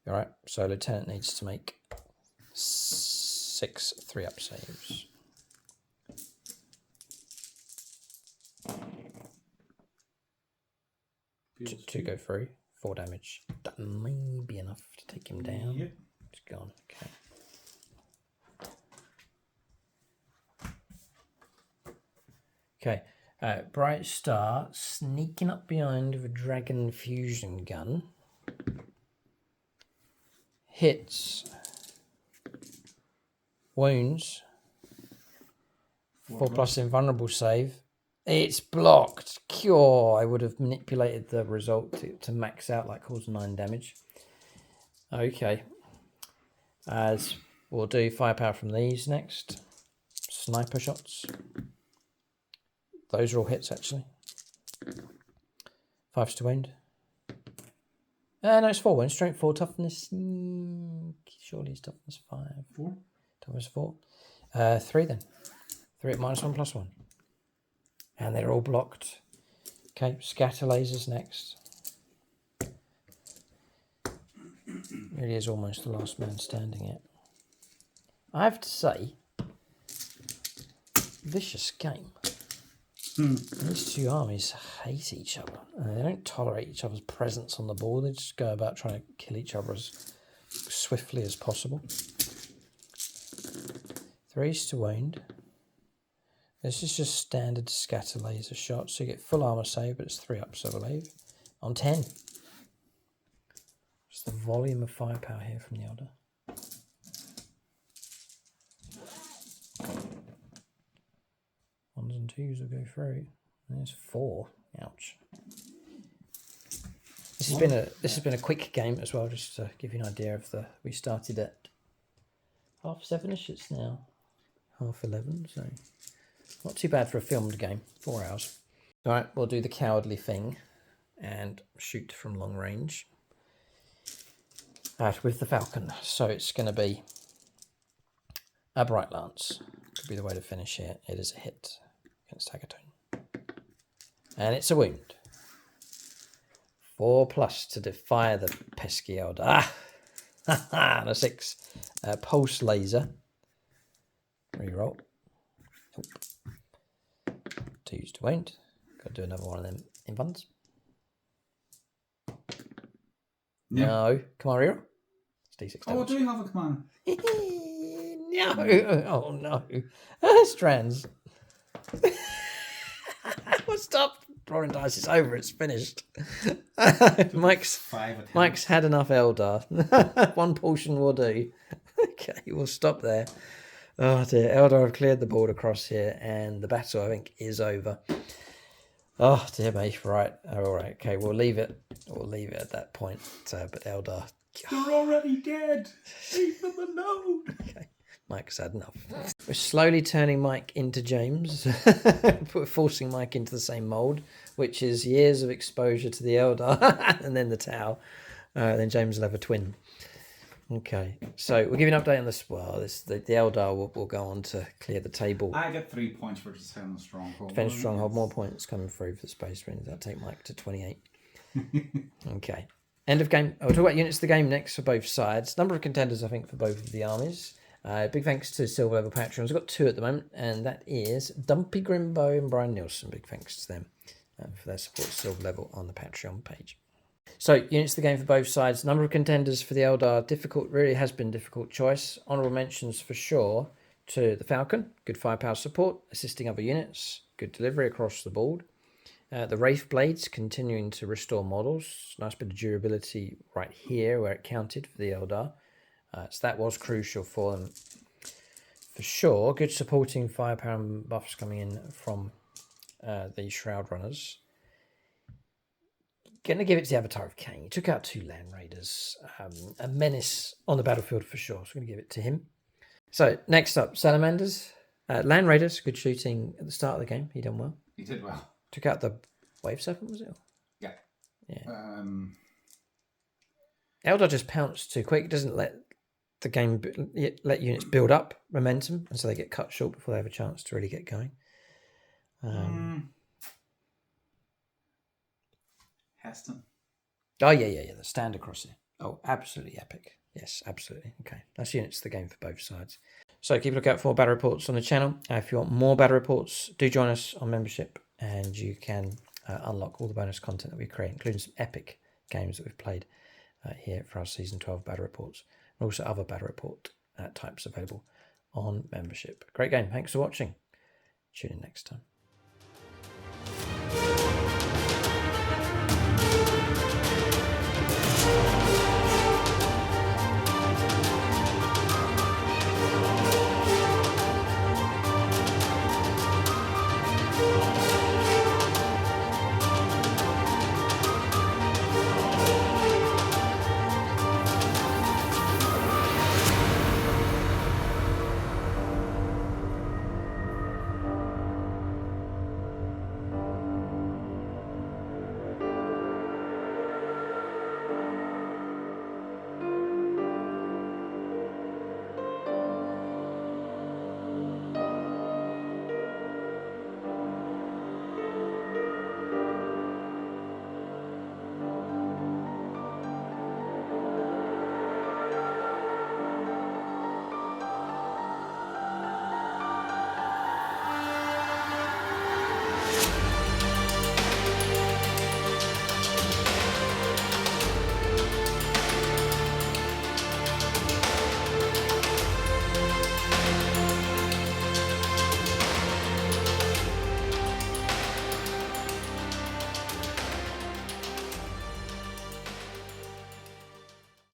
Alright, so Lieutenant needs to make 6 3-up saves. Two go through, 4 damage. That may be enough to take him down. Yep. It's gone, okay. Okay, Bright Star sneaking up behind with a Dragon Fusion gun. Hits. Wounds. 4+ invulnerable save. It's blocked. Cure. I would have manipulated the result to max out, like cause 9 damage. Okay. As We'll do firepower from these next. Sniper shots. Those are all hits, actually. 5 to wound. No, it's 4 wounds. Strength 4, toughness. Surely it's toughness 5. 4. Toughness 4. 3 then. 3 at -1/+1. And they're all blocked. Okay, scatter lasers next. Really is almost the last man standing yet. I have to say, vicious game. These two armies hate each other. They don't tolerate each other's presence on the board. They just go about trying to kill each other as swiftly as possible. 3s to wound. This is just standard scatter laser shot, so you get full armor save, but it's 3 ups, I believe. On 10. Just the volume of firepower here from the Eldar. Ones and 2s will go through. There's 4. Ouch. This has been a quick game as well, just to give you an idea of the. We started at 7:30ish. It's now 11:30, so not too bad for a filmed game. 4 hours. All right, we'll do the cowardly thing and shoot from long range with the Falcon. So it's going to be a Bright Lance. Could be the way to finish here. It is a hit against Hagatone. And it's a wound. 4+ to defy the pesky Eldar. And a 6. Pulse laser. Reroll. Nope. 2s to wound. Got to do another one of them in buns. Yeah. No. Come on, reroll. It's D6 Oh, I do have a command. No. Oh, no. Strands. Well, stop throwing dice. It's over. It's finished. Mike's had enough Eldar. 1 portion will do. Okay, we'll stop there. Oh dear, Eldar have cleared the board across here, and the battle, I think, is over. Oh dear me. Right. All right. Okay, we'll leave it. We'll leave it at that point. But Eldar, they're already dead. Leave them alone. Okay. Mike's had enough. We're slowly turning Mike into James, forcing Mike into the same mould, which is years of exposure to the Eldar, and then the Tau. Then James will have a twin. Okay, so we'll give you an update on this. Well, the Eldar will go on to clear the table. I get 3 points for defending stronghold. Defend stronghold, more points coming through for the Space Marines. That'll take Mike to 28. Okay, end of game. We'll talk about units of the game next for both sides. Number of contenders, I think, for both of the armies. Big thanks to silver level patrons. I've got 2 at the moment, and that is Dumpy Grimbo and Brian Nielsen. Big thanks to them for their support silver level on the Patreon page. So, units of the game for both sides. Number of contenders for the Eldar. Difficult, really has been difficult choice. Honourable mentions for sure to the Falcon. Good firepower support, assisting other units. Good delivery across the board. The Wraith Blades continuing to restore models. Nice bit of durability right here where it counted for the Eldar. So that was crucial for them. For sure, good supporting firepower and buffs coming in from the Shroud Runners. Going to give it to the Avatar of Cain. He took out 2 Land Raiders. A menace on the battlefield for sure. So we're going to give it to him. So next up, Salamanders. Land Raiders, good shooting at the start of the game. He done well. He did well. Took out the Wave Serpent, was it? Yeah. Yeah. Eldar just pounced too quick. Doesn't let the game let units build up momentum, and so they get cut short before they have a chance to really get going. Heston. Oh yeah. The stand across here. Oh, absolutely epic. Yes, absolutely. Okay, that's units of the game for both sides. So keep a look out for more battle reports on the channel. If you want more battle reports, do join us on membership, and you can unlock all the bonus content that we create, including some epic games that we've played here for our Season 12 battle reports, and also other battle report types available on membership. Great game. Thanks for watching. Tune in next time.